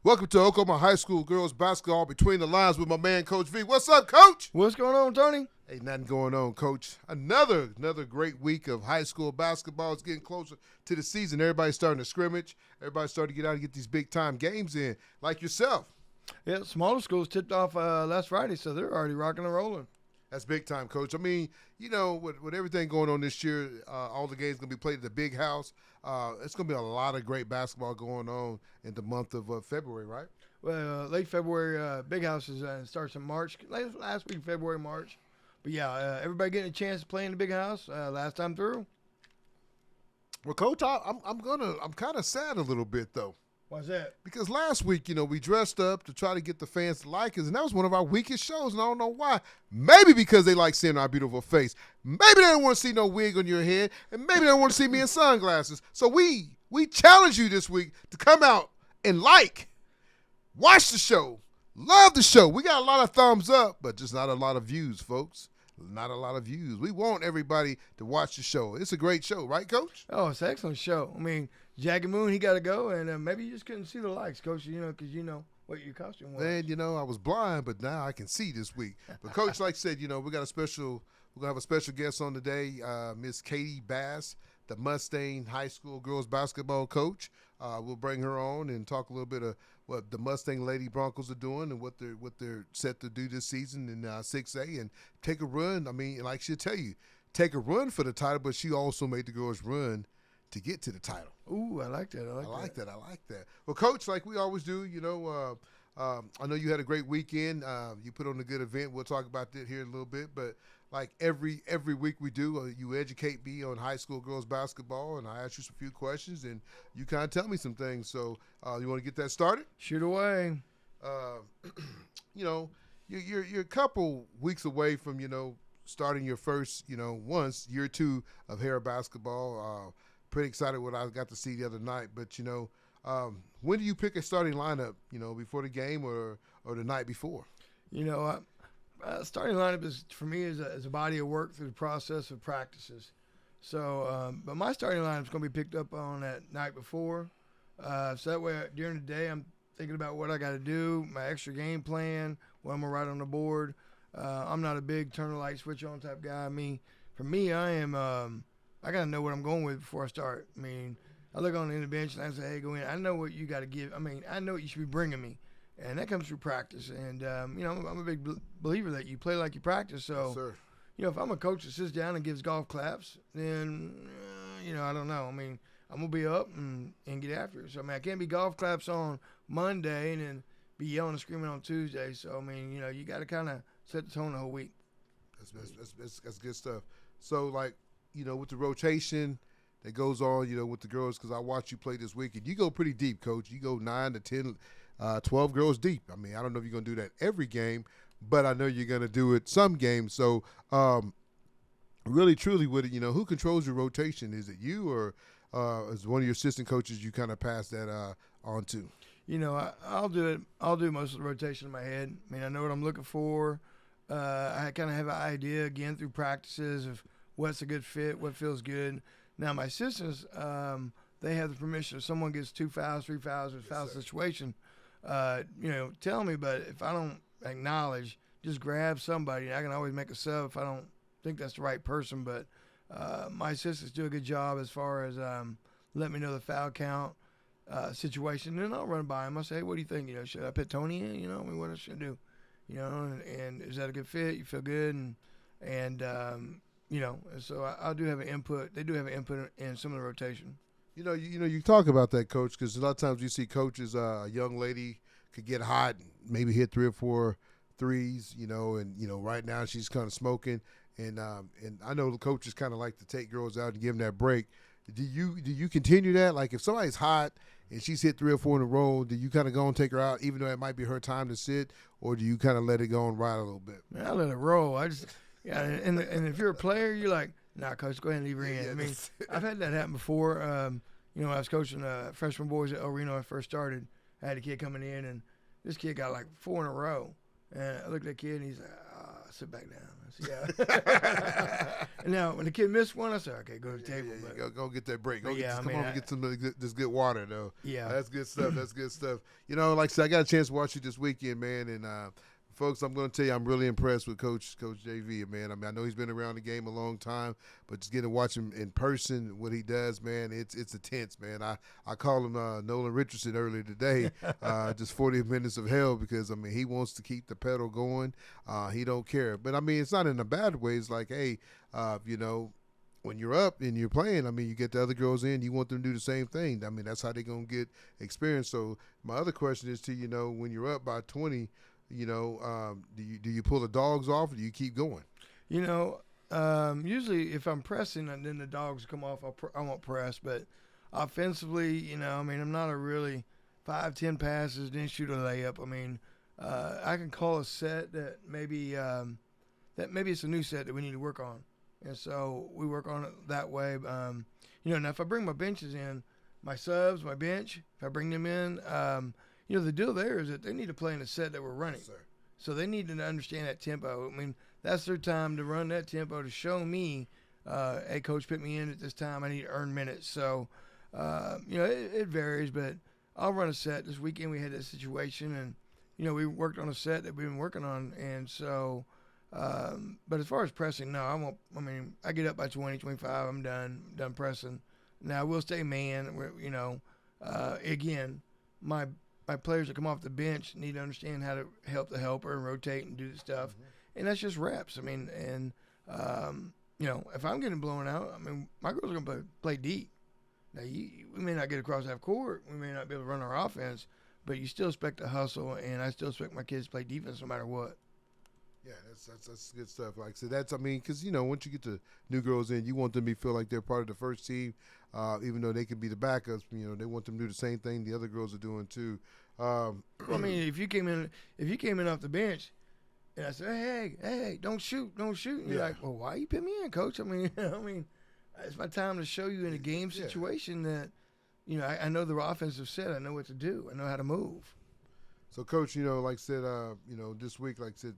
Welcome to Oklahoma High School girls basketball between the lines with my man, Coach V. What's up, Coach? What's going on, Tony? Ain't nothing going on, Coach. Another great week of high school basketball. It's getting closer to the season. Everybody's starting to scrimmage. Everybody's starting to get out and get these big-time games in, like yourself. Yeah, smaller schools tipped off last Friday, so they're already rocking and rolling. That's big time, Coach. I mean, you know, with everything going on this year, all the games going to be played at the big house. It's going to be a lot of great basketball going on in the month of February, right? Well, late February, big house starts in March. Last week, February, March. But yeah, everybody getting a chance to play in the big house last time through. Well, Coach, I'm kind of sad a little bit though. Why's that? Because last week, you know, we dressed up to try to get the fans to like us, and that was one of our weakest shows, and I don't know why. Maybe because they like seeing our beautiful face. Maybe they don't want to see no wig on your head, and maybe they don't want to see me in sunglasses. So we challenge you this week to come out and watch the show, love the show. We got a lot of thumbs up, but just not a lot of views, folks. Not a lot of views. We want everybody to watch the show. It's a great show, right, Coach? Oh, it's an excellent show. I mean, Jackie Moon, he got to go, and maybe you just couldn't see the likes, Coach, you know, because you know what your costume was. Man, you know, I was blind, but now I can see this week. But, Coach, like I said, you know, we're going to have a special guest on today, Miss Kattie Bass, the Mustang High School girls basketball coach. We'll bring her on and talk a little bit of what the Mustang Lady Broncos are doing and what they're set to do this season in 6A and take a run. I mean, like she'll tell you, take a run for the title, but she also made the girls run to get to the title. Ooh, I like that. I like that. Well, Coach, like we always do, you know, I know you had a great weekend. You put on a good event. We'll talk about that here in a little bit, but like every week we do, you educate me on high school girls basketball, and I ask you some few questions, and you kind of tell me some things. So you want to get that started? Shoot away. You know, you're a couple weeks away from, you know, starting your first, you know, year two of hair basketball. Pretty excited what I got to see the other night. But, you know, when do you pick a starting lineup, you know, before the game or the night before? You know, starting lineup for me is a body of work through the process of practices. So, but my starting lineup is going to be picked up on that night before. So that way, during the day, I'm thinking about what I got to do, my extra game plan, what I'm going to write on the board. I'm not a big turn the light switch on type guy. I mean, for me, I am. I got to know what I'm going with before I start. I mean, I look on the end of the bench and I say, hey, go in. I know what you got to give. I mean, I know what you should be bringing me. And that comes through practice. And, you know, I'm a big believer that you play like you practice. So, yes, sir. You know, if I'm a coach that sits down and gives golf claps, then, you know, I don't know. I mean, I'm going to be up and get after it. So, I mean, I can't be golf claps on Monday and then be yelling and screaming on Tuesday. So, I mean, you know, you got to kind of set the tone the whole week. That's good stuff. So, like, you know, with the rotation that goes on, you know, with the girls, because I watched you play this weekend, you go pretty deep, Coach. You go 9 to 10 12 girls deep. I mean, I don't know if you're going to do that every game, but I know you're going to do it some games. So, really, truly, with it, you know, who controls your rotation? Is it you or is one of your assistant coaches you kind of pass that on to? You know, I'll do it. I'll do most of the rotation in my head. I mean, I know what I'm looking for. I kind of have an idea, again, through practices of what's a good fit, what feels good. Now, my assistants, they have the permission. If someone gets 2 fouls, 3 fouls, or a foul situation, you know, tell me, but if I don't acknowledge, just grab somebody. I can always make a sub if I don't think that's the right person, but my assistants do a good job as far as let me know the foul count situation, and then I'll run by them. I'll say, hey, what do you think? You know, should I put Tony in? You know, I mean, what else should I do? You know, and is that a good fit? You feel good? And you know, so I do have an input. They do have an input in some of the rotation. You know, you talk about that, Coach, because a lot of times you see coaches, a young lady could get hot, maybe hit 3 or 4 threes, you know, and, you know, right now she's kind of smoking. And I know the coaches kind of like to take girls out and give them that break. Do you continue that? Like if somebody's hot and she's hit 3 or 4 in a row, do you kind of go and take her out, even though it might be her time to sit, or do you kind of let it go and ride a little bit? Man, I let it roll. Yeah, and if you're a player, you're like, nah, coach, go ahead and leave her in. I mean, I've had that happen before. You know, I was coaching freshman boys at El Reno when I first started. I had a kid coming in, and this kid got like 4 in a row. And I looked at the kid, and he's like, sit back down. Yeah. And now, when the kid missed one, I said, okay, go to the table. Yeah, go get that break. Go yeah, come over and get some of this good water, though. Yeah. That's good stuff. That's good stuff. You know, like I said, I got a chance to watch you this weekend, man. And, folks, I'm going to tell you, I'm really impressed with Coach J.V., man. I mean, I know he's been around the game a long time, but just getting to watch him in person, what he does, man, it's intense, man. I call him Nolan Richardson earlier today, just 40 minutes of hell, because, I mean, he wants to keep the pedal going. He don't care. But, I mean, it's not in a bad way. It's like, hey, you know, when you're up and you're playing, I mean, you get the other girls in, you want them to do the same thing. I mean, that's how they're going to get experience. So my other question is to, you know, when you're up by 20, you know, do you pull the dogs off, or do you keep going? You know, usually if I'm pressing and then the dogs come off, I won't press. But offensively, you know, I mean, I'm not a really 5-10 passes, then shoot a layup. I mean, I can call a set that maybe it's a new set that we need to work on. And so we work on it that way. You know, now if I bring my benches in, my subs, my bench, if I bring them in, you know, the deal there is that they need to play in a set that we're running. Yes, so they need to understand that tempo. I mean, that's their time to run that tempo to show me, hey, coach, put me in at this time. I need to earn minutes. So, you know, it varies, but I'll run a set. This weekend we had that situation, and, you know, we worked on a set that we've been working on. And so, but as far as pressing, no, I won't. I mean, I get up by 20, 25, I'm done pressing. Now, we'll stay man. You know, again, my players that come off the bench need to understand how to help the helper and rotate and do the stuff. Mm-hmm. And that's just reps. I mean, and, you know, if I'm getting blown out, I mean, my girls are going to play deep. Now, we may not get across half court. We may not be able to run our offense, but you still expect to hustle, and I still expect my kids to play defense no matter what. Yeah, that's good stuff. Like I said, I mean, because, you know, once you get the new girls in, you want them to feel like they're part of the first team, even though they can be the backups. You know, they want them to do the same thing the other girls are doing too. Well, I mean, if you came in off the bench, and I said, hey, don't shoot, and you're like, well, why you put me in, coach? I mean, it's my time to show you in a game situation that, you know, I know the offensive set, I know what to do, I know how to move. So, coach, you know, like I said, you know, this week, like I said,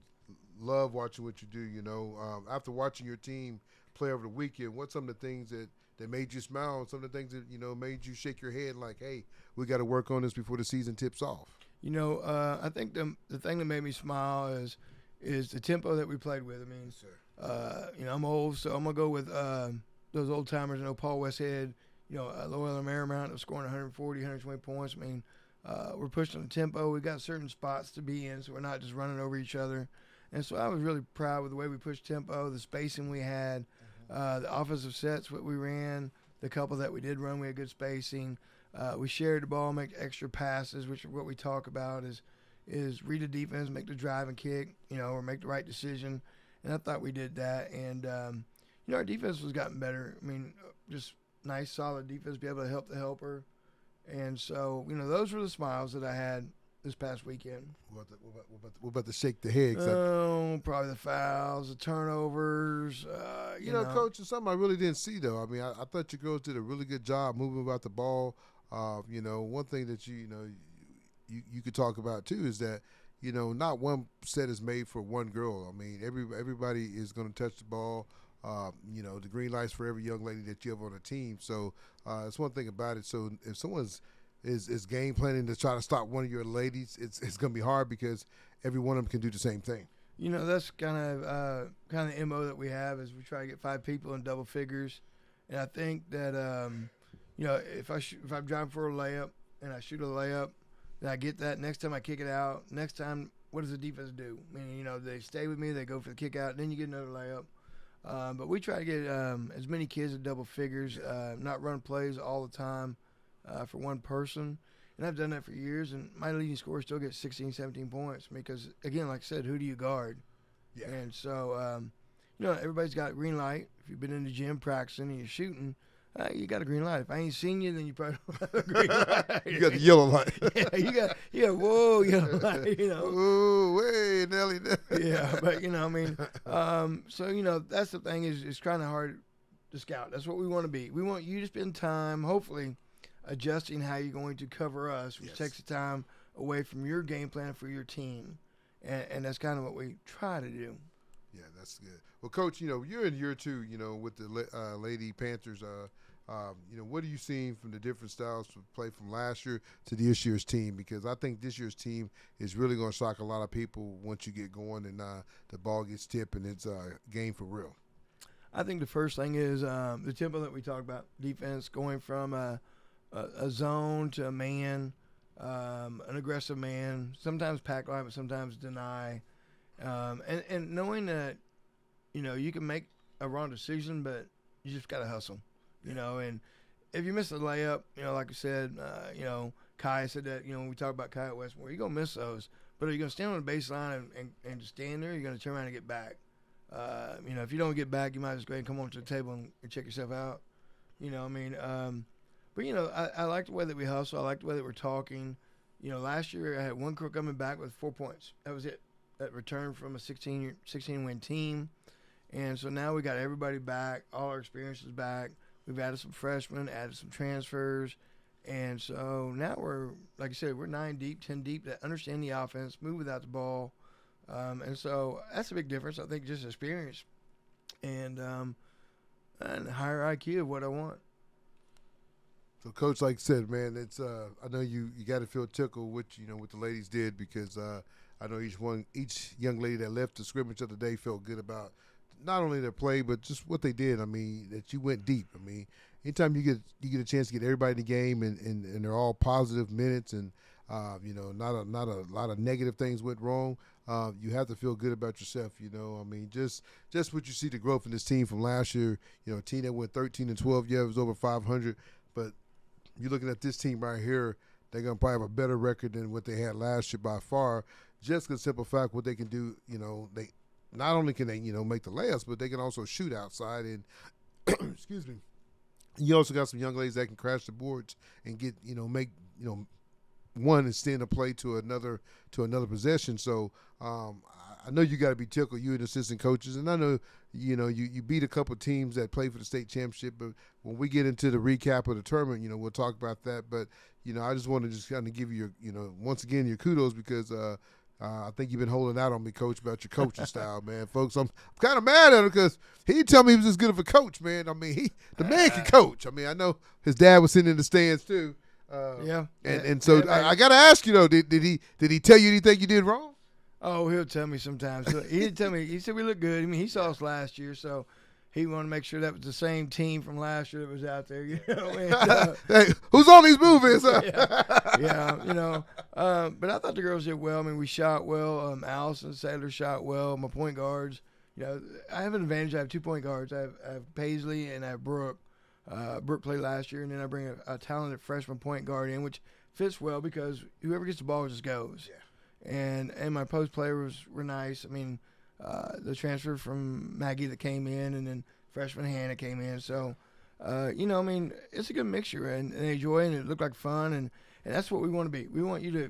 love watching what you do. You know, after watching your team play over the weekend, what's some of the things that made you smile, and some of the things that, you know, made you shake your head like, hey, we got to work on this before the season tips off? You know, I think the thing that made me smile is the tempo that we played with. I mean, you know, I'm old, so I'm going to go with those old timers. You know, Paul Westhead, you know, Loyola Marymount was scoring 140, 120 points. I mean, we're pushing the tempo. We got certain spots to be in, so we're not just running over each other. And so I was really proud with the way we pushed tempo, the spacing we had, the offensive sets, what we ran, the couple that we did run, we had good spacing. We shared the ball, make extra passes, which is what we talk about is read the defense, make the drive and kick, you know, or make the right decision. And I thought we did that. And, you know, our defense was gotten better. I mean, just nice, solid defense, be able to help the helper. And so, you know, those were the smiles that I had this past weekend. What about the shake the head? Probably the fouls, the turnovers. You know, Coach, it's something I really didn't see, though. I mean, I thought your girls did a really good job moving about the ball. You know, one thing that you could talk about, too, is that, you know, not one set is made for one girl. I mean, everybody is going to touch the ball. You know, the green lights for every young lady that you have on a team. So it's one thing about it. So if someone's is game planning to try to stop one of your ladies, it's going to be hard because every one of them can do the same thing. You know, that's kind of the MO that we have is we try to get 5 people in double figures. And I think that, you know, if I'm driving for a layup and I shoot a layup, then I get that. Next time I kick it out. Next time, what does the defense do? I mean, you know, they stay with me, they go for the kick out, then you get another layup. But we try to get as many kids in double figures, not run plays all the time. For one person, and I've done that for years, and my leading scorer still gets 16, 17 points because, again, like I said, who do you guard? Yeah. And so, you know, everybody's got a green light. If you've been in the gym practicing and you're shooting, you got a green light. If I ain't seen you, then you probably don't have a green light. You got the yellow light. Yeah, you got whoa, yellow light, you know. Ooh, way, Nelly. Yeah, but, you know, I mean, so, you know, that's the thing is it's kind of hard to scout. That's what we want to be. We want you to spend time, hopefully, adjusting how you're going to cover us, which takes the time away from your game plan for your team. And that's kind of what we try to do. Yeah, that's good. Well, Coach, you're in year 2, with the Lady Panthers. What are you seeing from the different styles of play from last year to this year's team? Because I think this year's team is really going to shock a lot of people once you get going and the ball gets tipped and it's a game for real. I think the first thing is the tempo that we talked about, defense going from a zone to a man, an aggressive man, sometimes pack line, but sometimes deny. And knowing that, you can make a wrong decision, but you just got to hustle, and if you miss a layup, like I said, Kai said that, when we talk about Kai at Westmore, you're going to miss those, but are you going to stand on the baseline and just stand there? Or you're going to turn around and get back. If you don't get back, you might just go ahead and come on to the table and check yourself out. But I like the way that we hustle. I like the way that we're talking. Last year I had one girl coming back with 4 points. That was it. That returned from a 16-win team. And so now we got everybody back, all our experiences back. We've added some freshmen, added some transfers. And so now we're, like I said, we're 9 deep, 10 deep that understand the offense, move without the ball. And so that's a big difference. I think just experience and higher IQ of what I want. So, Coach, like I said, man, it's I know you got to feel tickled what the ladies did because I know each young lady that left the scrimmage of the day felt good about not only their play but just what they did. I mean, that you went deep. I mean, anytime you get a chance to get everybody in the game and they're all positive minutes and not a lot of negative things went wrong. You have to feel good about yourself. I mean, just what you see the growth in this team from last year. A team that went 13-12. Yeah, it was over 500, but you're looking at this team right here, they're going to probably have a better record than what they had last year by far, just because simple fact what they can do, they not only can they, make the layups, but they can also shoot outside. And, excuse me, you also got some young ladies that can crash the boards and get, make, one extend a play to another possession. So I know you got to be tickled, you and assistant coaches, and I know you beat a couple teams that played for the state championship. But when we get into the recap of the tournament, we'll talk about that. But I just want to just kind of give you once again your kudos because I think you've been holding out on me, Coach, about your coaching style, man. Folks, I'm kind of mad at him because he didn't tell me he was as good of a coach, man. I mean, the man can coach. I mean, I know his dad was sitting in the stands too. Yeah. And so I got to ask you, though, did he tell you anything you did wrong? Oh, he'll tell me sometimes. He didn't tell me. He said we look good. I mean, he saw us last year, so he wanted to make sure that was the same team from last year that was out there. And, hey, who's on these movies? yeah, but I thought the girls did well. I mean, we shot well. Allison Sadler shot well. My point guards. I have an advantage. I have 2 point guards. I have Paisley and I have Brooke. Brooke played last year, and then I bring a talented freshman point guard in, which fits well because whoever gets the ball just goes. Yeah. And my post players were nice. I mean, the transfer from Maggie that came in, and then freshman Hannah came in. So, I mean, it's a good mixture, and they enjoy it, and it looked like fun, and that's what we want to be. We want you to,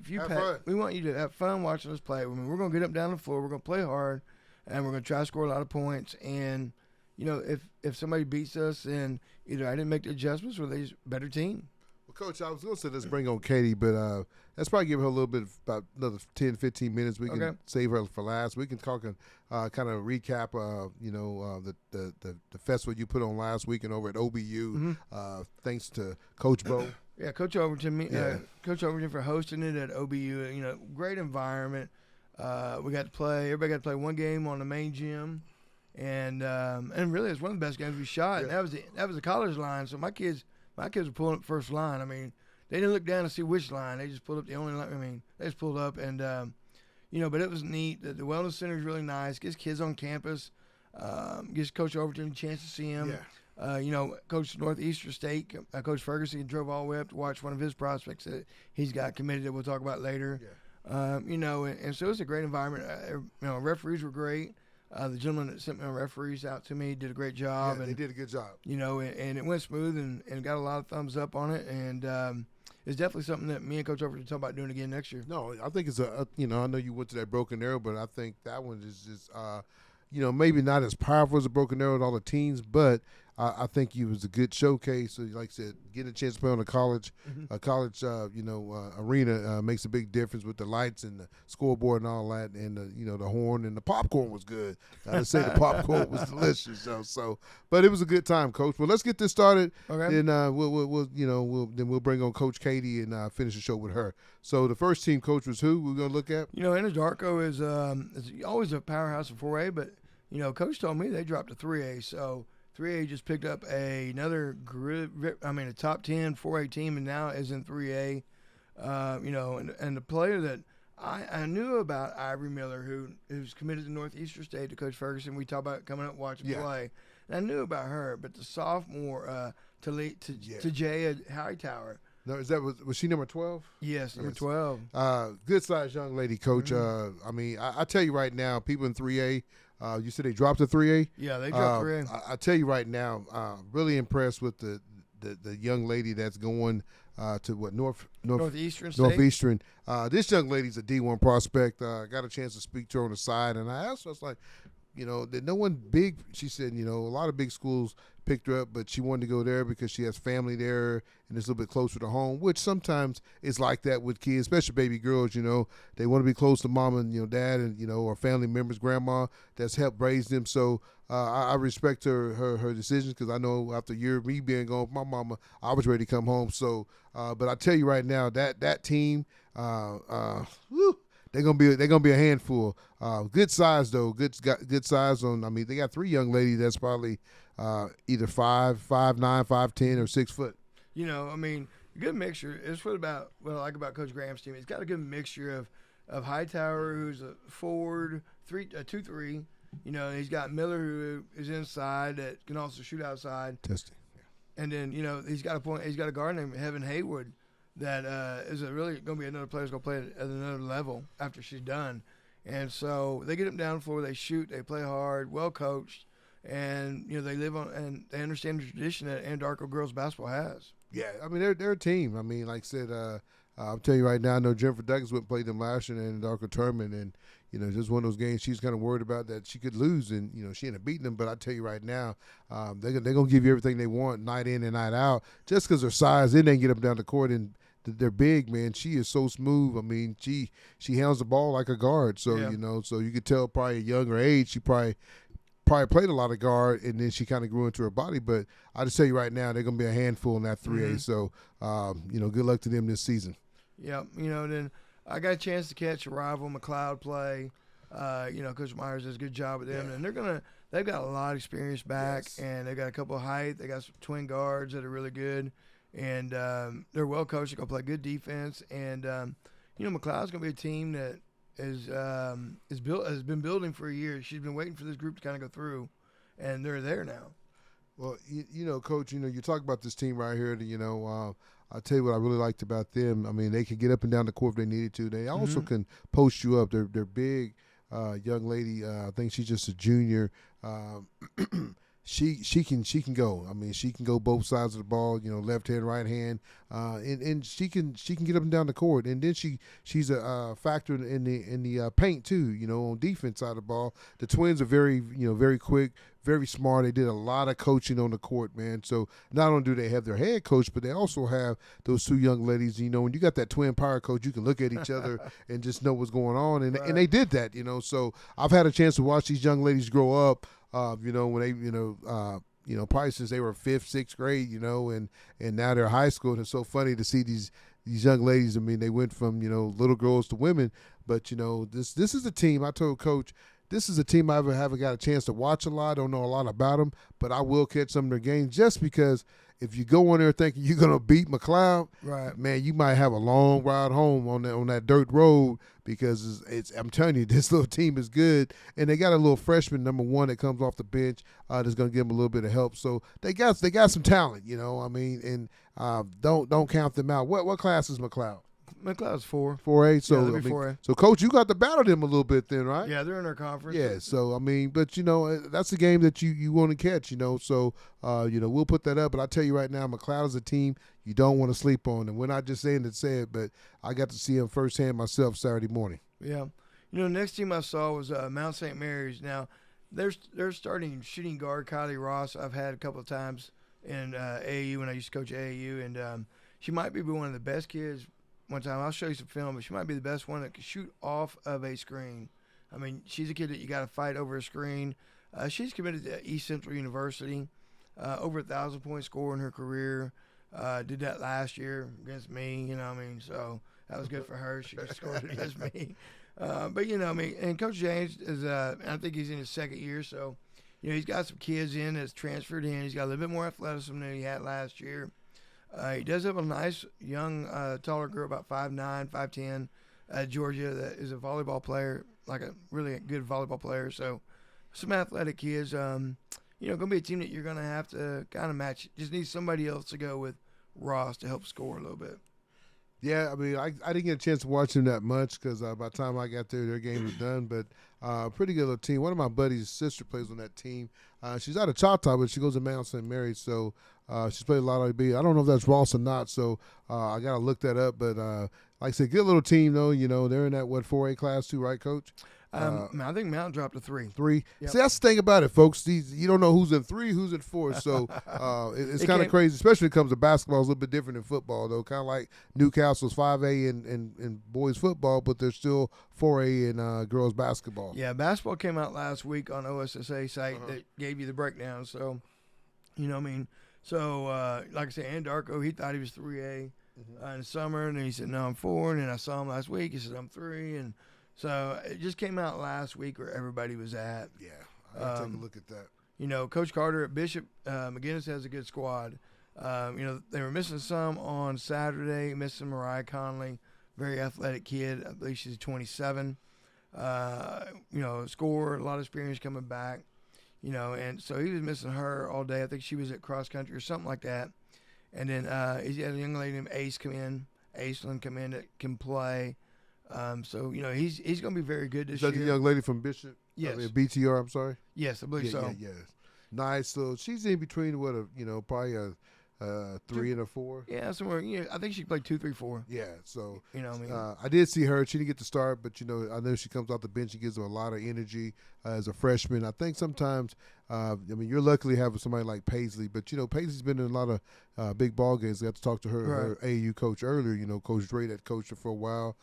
we want you to have fun watching us play. I mean, we're going to get up down the floor, we're going to play hard, and we're going to try to score a lot of points. And if somebody beats us, then either I didn't make the adjustments or they're a better team. Well, Coach, I was going to say let's bring on Kattie, but let's probably give her a little bit about another 10, 15 minutes. We can save her for last. We can talk and kind of recap, the festival you put on last weekend over at OBU, thanks to Coach Bo. Yeah, Coach Overton. Coach Overton for hosting it at OBU. Great environment. We got to play. Everybody got to play one game on the main gym. And really, it's one of the best games we shot. Yeah. And that was the college line. So my kids were pulling up first line. I mean, they didn't look down to see which line. They just pulled up the only line. I mean, they just pulled up, and but it was neat. The wellness center is really nice. Gets kids on campus. Gives Coach Overton a chance to see him. Yeah. Coach Northeastern State, Coach Ferguson, drove all the way up to watch one of his prospects that he's got committed that we'll talk about later. Yeah. And so it's a great environment. Referees were great. The gentleman that sent my referees out to me did a great job. Yeah, they did a good job. And it went smooth and got a lot of thumbs up on it. And it's definitely something that me and Coach Overton talk about doing again next year. No, I think it's I know you went to that Broken Arrow, but I think that one is just, maybe not as powerful as a Broken Arrow with all the teams, but I think it was a good showcase. So, like I said, getting a chance to play on a college arena makes a big difference with the lights and the scoreboard and all that, and the horn and the popcorn was good. Gotta say the popcorn was delicious. But it was a good time, Coach. Well, let's get this started. Okay. Then we'll bring on Coach Kattie and finish the show with her. So the first team, Coach, was who we're gonna look at? Anadarko is always a powerhouse in 4A, but Coach told me they dropped to 3A, so 3A just picked up a top 10 4A team, and now is in 3A. And the player that I knew about, Ivory Miller, who's committed to Northeastern State to Coach Ferguson. We talked about coming up watching play, and I knew about her. But the sophomore to Jay Hightower. No, was she number 12? Yes, number 12. Good sized young lady, Coach. Mm-hmm. I tell you right now, people in 3A. You said they dropped to 3A? Yeah, they dropped 3A. I tell you right now, really impressed with the young lady that's going to what Northeastern State. Northeastern. This young lady's a D1 prospect. I got a chance to speak to her on the side, and I asked her, I was like, that no one big. She said, a lot of big schools picked her up, but she wanted to go there because she has family there and it's a little bit closer to home, which sometimes is like that with kids, especially baby girls. They want to be close to mom and dad and or family members, grandma that's helped raise them. So I respect her decisions, because I know after a year of me being gone with my mama, I was ready to come home. So, but I tell you right now, that team, they're gonna be a handful. Good size though. Good size on. They got 3 young ladies that's probably either 5'9", 5'10", or 6 foot. Good mixture. It's what I like about Coach Graham's team. It's got a good mixture of Hightower, who's a forward, 2-3. He's got Miller, who is inside that can also shoot outside. Testing. And then he's got a guard named Heaven Haywood that is really going to be another player who's going to play at another level after she's done. And so they get them down the floor, they shoot, they play hard, well coached, and they live on and they understand the tradition that Anadarko girls basketball has. Yeah, they're a team. Like I said, I'll tell you right now, I know Jennifer Douglas went and played them last year in the Anadarko tournament, and just one of those games she's kind of worried about that she could lose, and she ended up beating them. But I tell you right now, they're gonna give you everything they want night in and night out, just because her size. Then they get up and down the court, and they're big, man. She is so smooth. She handles the ball like a guard. So so you could tell probably at a younger age she probably played a lot of guard, and then she kind of grew into her body. But I just tell you right now, they're gonna be a handful in that 3A. Mm-hmm. So good luck to them this season. Yeah, then I got a chance to catch a rival McLeod play. Coach Myers does a good job with them, and they've got a lot of experience back, and they got a couple of height. They got some twin guards that are really good. And they're well coached. They're going to play good defense. And, McLeod's going to be a team that has been building for a year. She's been waiting for this group to kind of go through, and they're there now. Well, Coach, you talk about this team right here. I'll tell you what I really liked about them. They can get up and down the court if they needed to. They also can post you up. They're big young lady. I think she's just a junior. She can go. She can go both sides of the ball. Left hand, right hand, and she can get up and down the court. And then she's a factor in the paint too. On defense side of the ball. The twins are very very quick, very smart. They did a lot of coaching on the court, man. So not only do they have their head coach, but they also have those 2 young ladies. When you got that twin power coach, you can look at each other and just know what's going on. And and they did that. So I've had a chance to watch these young ladies grow up. When they, probably since they were 5th, 6th grade, and now they're high school. And it's so funny to see these young ladies. They went from, little girls to women. But, this is a team. I told Coach, this is a team I haven't got a chance to watch a lot. I don't know a lot about them, but I will catch some of their games just because if you go on there thinking you're going to beat McLeod, right, man, you might have a long ride home on that dirt road because I'm telling you, this little team is good. And they got a little freshman, number 1, that comes off the bench that's going to give them a little bit of help. So they got some talent, and don't count them out. What class is McLeod? McLeod's 4. 4A. So, yeah, 4A. So, Coach, you got to battle them a little bit then, right? Yeah, they're in our conference. Yeah, so, but, that's a game that you want to catch, so, we'll put that up. But I tell you right now, McLeod is a team you don't want to sleep on. And we're not just saying to say it, but I got to see them firsthand myself Saturday morning. Yeah. The next team I saw was Mount St. Mary's. Now, They're starting shooting guard Kylie Ross. I've had a couple of times in AAU when I used to coach AAU, and she might be one of the best kids. One time I'll show you some film, but she might be the best one that can shoot off of a screen. I mean, she's a kid that you got to fight over a screen. She's committed to East Central University. Over 1,000 point score in her career. Did that last year against me. You know what I mean? So that was good for her. She scored against me. But you know, I mean, and Coach James is. I think he's in his second year, so you know he's got some kids in that's transferred in. He's got a little bit more athleticism than he had last year. He does have a nice young, taller girl, about 5'9", 5'10", Georgia, that is a volleyball player, like a really good volleyball player. So some athletic kids. You know, going to be a team that you're going to have to kind of match. Just need somebody else to go with Ross to help score a little bit. Yeah, I mean, I didn't get a chance to watch them that much because by the time I got there, their game was done. But pretty good little team. One of my buddies' sister plays on that team. She's out of Choctaw, but she goes to Mount St. Mary's, so she's played a lot of IB. I don't know if that's Ross or not, so I got to look that up. But like I said, good little team, though. You know, they're in that, 4A class too, right, Coach? I think Mount dropped to 3. 3. Yep. See, that's the thing about it, folks. You don't know who's in 3, who's in 4. So it's kind of crazy, especially when it comes to basketball. It's a little bit different than football, though. Kind of like Newcastle's 5A in boys football, but they're still 4A in girls basketball. Yeah, basketball came out last week on OSSA site that gave you the breakdown. So, you know what I mean? So, like I said, Andarko, he thought he was 3A in the summer, and then he said, no, I'm 4. And then I saw him last week. He said, I'm 3. And so it just came out last week where everybody was at. Yeah, I gotta take a look at that. You know, Coach Carter at Bishop McGinnis has a good squad. You know, they were missing some on Saturday, missing Mariah Conley, very athletic kid. I believe she's 27. You know, scorer, a lot of experience coming back. You know, and so he was missing her all day. I think she was at cross country or something like that. And then he had a young lady named Aislinn come in that can play. So, you know, he's going to be very good this year. Is that the young lady from Bishop? Yes. I mean, BTR, I'm sorry? Yes, I believe so. Yeah. Nice. So she's in between, probably a 3 and a 4? Yeah, somewhere. Yeah, I think she played 2, 3, 4. Yeah, so you know what I mean? I did see her. She didn't get to start, but, you know, I know she comes off the bench. She gives them a lot of energy as a freshman. I think sometimes, I mean, you're lucky having somebody like Paisley, but, you know, Paisley's been in a lot of big ball games. I got to talk to her AAU coach earlier, you know, Coach Dre that coached her for a while.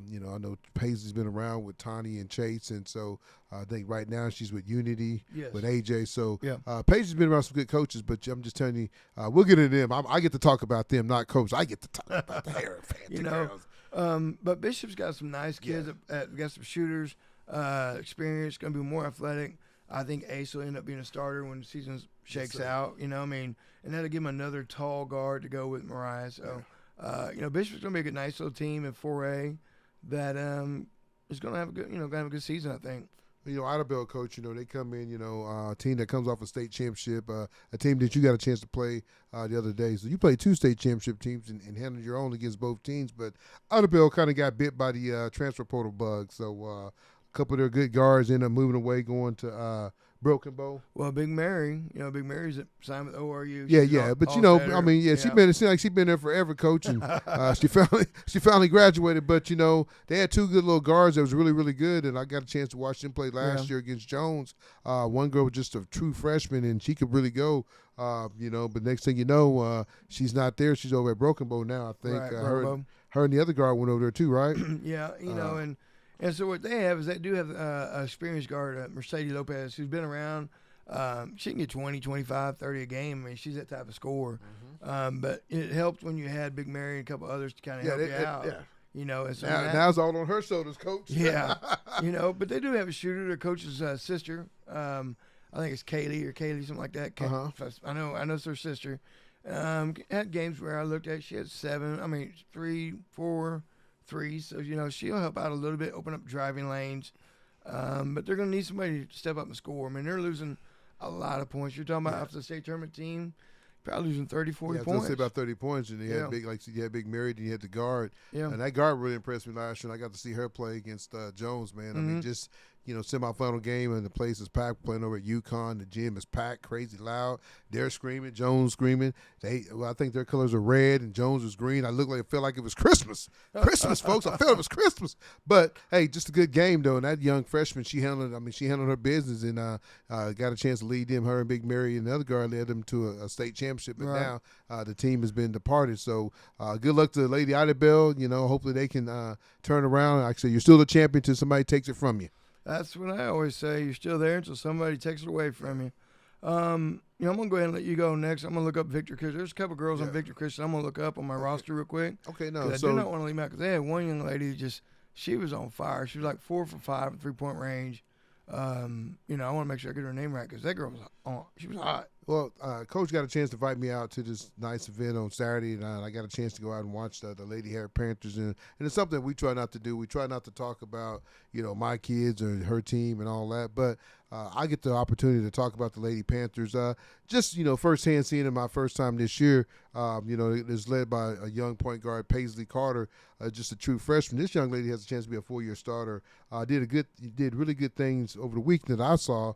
You know, I know Paisley's been around with Tani and Chase, and so I think right now she's with Unity, with AJ. So Paisley's been around some good coaches, but I'm just telling you, we'll get into them. I get to talk about them, not coach. I get to talk about the hair you know, girls. But Bishop's got some nice kids. Got some shooters, experience, going to be more athletic. I think Ace will end up being a starter when the season shakes out. You know what I mean? And that'll give him another tall guard to go with Mariah. So. You know, Bishop's going to be a nice little team in 4A that is going to have a good season, I think. You know, Idabel, coach, you know, they come in, you know, a team that comes off a state championship, a team that you got a chance to play the other day. So you played 2 state championship teams and handled your own against both teams. But Idabel kind of got bit by the transfer portal bug. So a couple of their good guards ended up moving away, going to Broken Bow. Well, Big Mary's signed with ORU. But you know, I mean, it seemed like she's been there forever, coach, and she finally graduated. But you know, they had 2 good little guards that was really, really good, and I got a chance to watch them play last year against Jones. One girl was just a true freshman, and she could really go. You know, but next thing you know, she's not there. She's over at Broken Bow now. I think her and the other guard went over there too, right? Yeah, you know, and so what they have is they do have an experienced guard, Mercedes Lopez, who's been around. She can get 20, 25, 30 a game. I mean, she's that type of scorer. But it helped when you had Big Mary and a couple others to kind of help you out. Yeah. You know, and so now it's all on her shoulders, coach. Yeah. You know, but they do have a shooter. Their coach's sister. I think it's Kaylee, something like that. I know it's her sister. Had games where I looked at, she had 3, 4 threes. So, you know, she'll help out a little bit, open up driving lanes. But they're going to need somebody to step up and score. I mean, they're losing a lot of points. You're talking about after the state tournament team, probably losing 30, 40 points. I was going to say about 30 points. And you had Big Mary, and you had the guard. Yeah. And that guard really impressed me last year. And I got to see her play against Jones, man. I mean, just semifinal game, and the place is packed. Playing over at UConn, the gym is packed, crazy loud. They're screaming, Jones screaming. I think their colors are red and Jones was green. I felt like it was Christmas. Christmas, folks. I felt it was Christmas. But hey, just a good game though. And that young freshman, she handled her business and got a chance to lead them. Her and Big Mary and the other girl led them to a state championship. But now the team has been departed. So good luck to Lady Idabel. Hopefully they can turn around. Like I said, you're still a champion until somebody takes it from you. That's what I always say. You're still there until somebody takes it away from you. I'm going to go ahead and let you go next. I'm going to look up Victor Christian. There's a couple girls on Victor Christian I'm going to look up on my roster real quick. Okay, no. I do not want to leave them out because they had one young lady she was on fire. She was like 4 for 5 at 3-point range. I want to make sure I get her name right because that girl was on. She was hot. Well, Coach got a chance to invite me out to this nice event on Saturday, and I got a chance to go out and watch the Lady Panthers, and it's something that we try not to do. We try not to talk about, my kids or her team and all that, but I get the opportunity to talk about the Lady Panthers. Just, firsthand seeing it my first time this year. It is led by a young point guard, Paisley Carter, just a true freshman. This young lady has a chance to be a 4-year starter. Did really good things over the week that I saw.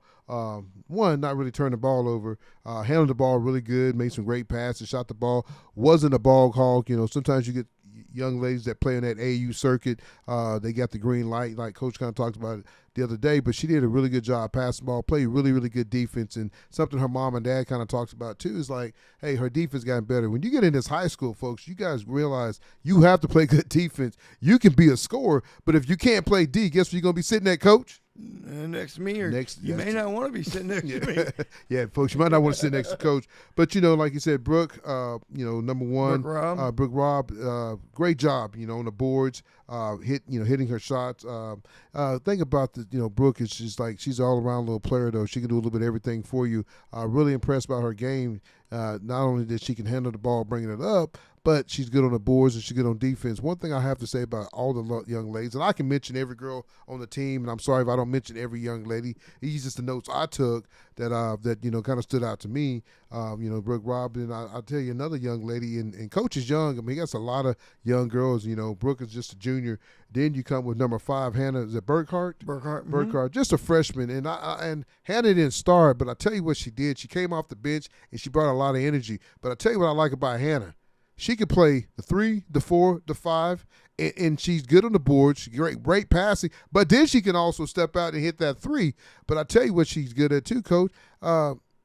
One, not really turn the ball over, handled the ball really good, made some great passes, shot the ball, wasn't a ball hog. Sometimes you get young ladies that play on that AU circuit. They got the green light, like Coach kind of talked about it the other day, but she did a really good job passing the ball, played really, really good defense, and something her mom and dad kind of talks about too is like, hey, her defense gotten better. When you get in this high school, folks, you guys realize you have to play good defense. You can be a scorer, but if you can't play D, guess where you're going to be sitting at, Coach? Next to me, or you may not want to be sitting next to me. Yeah, folks, you might not want to sit next to Coach. But, like you said, Brooke, number one. Brooke Robb, great job, on the boards, hitting her shots. Think about Brooke is just like she's an all-around little player, though. She can do a little bit of everything for you. Really impressed by her game. Not only that she can handle the ball, bringing it up, but she's good on the boards and she's good on defense. One thing I have to say about all the young ladies, and I can mention every girl on the team, and I'm sorry if I don't mention every young lady. These just the notes I took that kind of stood out to me. Brooke Robin, I'll tell you another young lady, and Coach is young. I mean, he got a lot of young girls. Brooke is just a junior. Then you come with number 5, Hannah. Is it Burkhart? Burkhart, just a freshman. And Hannah didn't start, but I tell you what she did. She came off the bench and she brought a lot of energy. But I tell you what I like about Hannah. She can play the 3, the 4, the 5, and she's good on the board. She's great passing. But then she can also step out and hit that 3. But I tell you what she's good at too, Coach.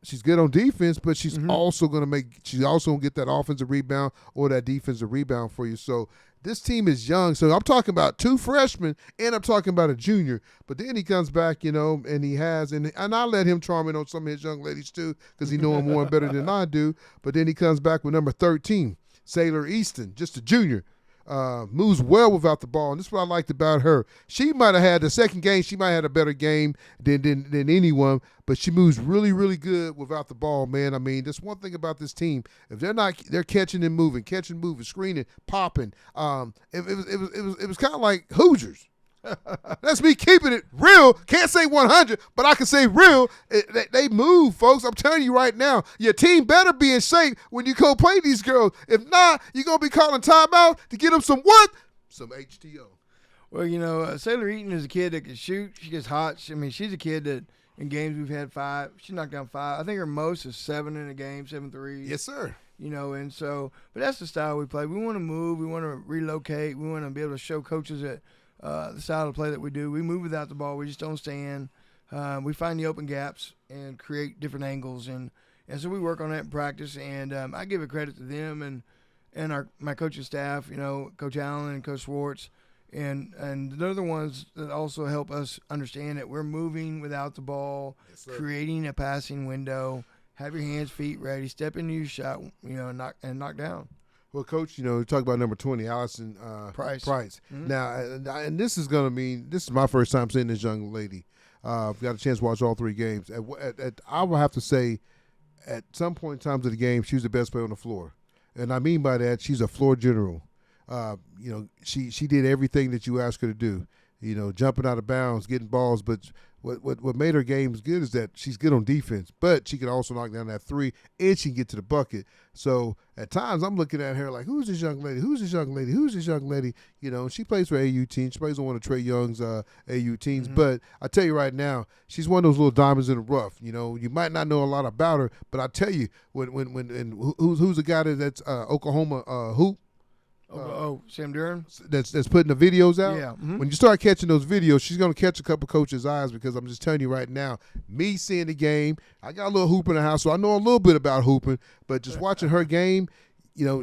She's good on defense, but she's also going to get that offensive rebound or that defensive rebound for you. So this team is young. So I'm talking about 2 freshmen and I'm talking about a junior. But then he comes back, and he has, and I let him charm in on some of his young ladies too because he know them more and better than I do. But then he comes back with number 13. Sailor Easton, just a junior, moves well without the ball, and this is what I liked about her. She might have had the second game. She might have had a better game than anyone, but she moves really, really good without the ball, man. I mean, that's one thing about this team. If they're catching and moving, screening, popping. It was kind of like Hoosiers. That's me keeping it real. Can't say 100, but I can say real. They move, folks. I'm telling you right now, your team better be in shape when you go play these girls. If not, you're going to be calling timeout to get them some what? Some HTO. Well, Sailor Eaton is a kid that can shoot. She gets hot. She's a kid that in games we've had 5. She knocked down 5. I think her most is 7 in a game, 7 threes. Yes, sir. And so, but that's the style we play. We want to move. We want to relocate. We want to be able to show coaches that the style of play that we do. We move without the ball. We just don't stand. We find the open gaps and create different angles, and so we work on that in practice. And I give it credit to them and my coaching staff. Coach Allen and Coach Schwartz, and they're the ones that also help us understand that we're moving without the ball, creating a passing window. Have your hands, feet ready. Step into your shot. And knock down. Well, Coach, we talk about number 20, Allison Price. Mm-hmm. Now, and this is my first time seeing this young lady. I've got a chance to watch all 3 games. I will have to say, at some point in time of the game, she was the best player on the floor. And I mean by that, she's a floor general. She did everything that you asked her to do. jumping out of bounds, getting balls. But what made her games good is that she's good on defense, but she can also knock down that three, and she can get to the bucket. So at times I'm looking at her like, who's this young lady? Who's this young lady? Who's this young lady? She plays for AU team. She plays on one of Trey Young's AU teams. Mm-hmm. But I tell you right now, she's one of those little diamonds in the rough. You might not know a lot about her, but I tell you, who's the guy that's Oklahoma hoop? Sam Durham? That's putting the videos out? Yeah. Mm-hmm. When you start catching those videos, she's going to catch a couple coaches' eyes, because I'm just telling you right now, me seeing the game, I got a little hoop in the house, so I know a little bit about hooping, but just watching her game,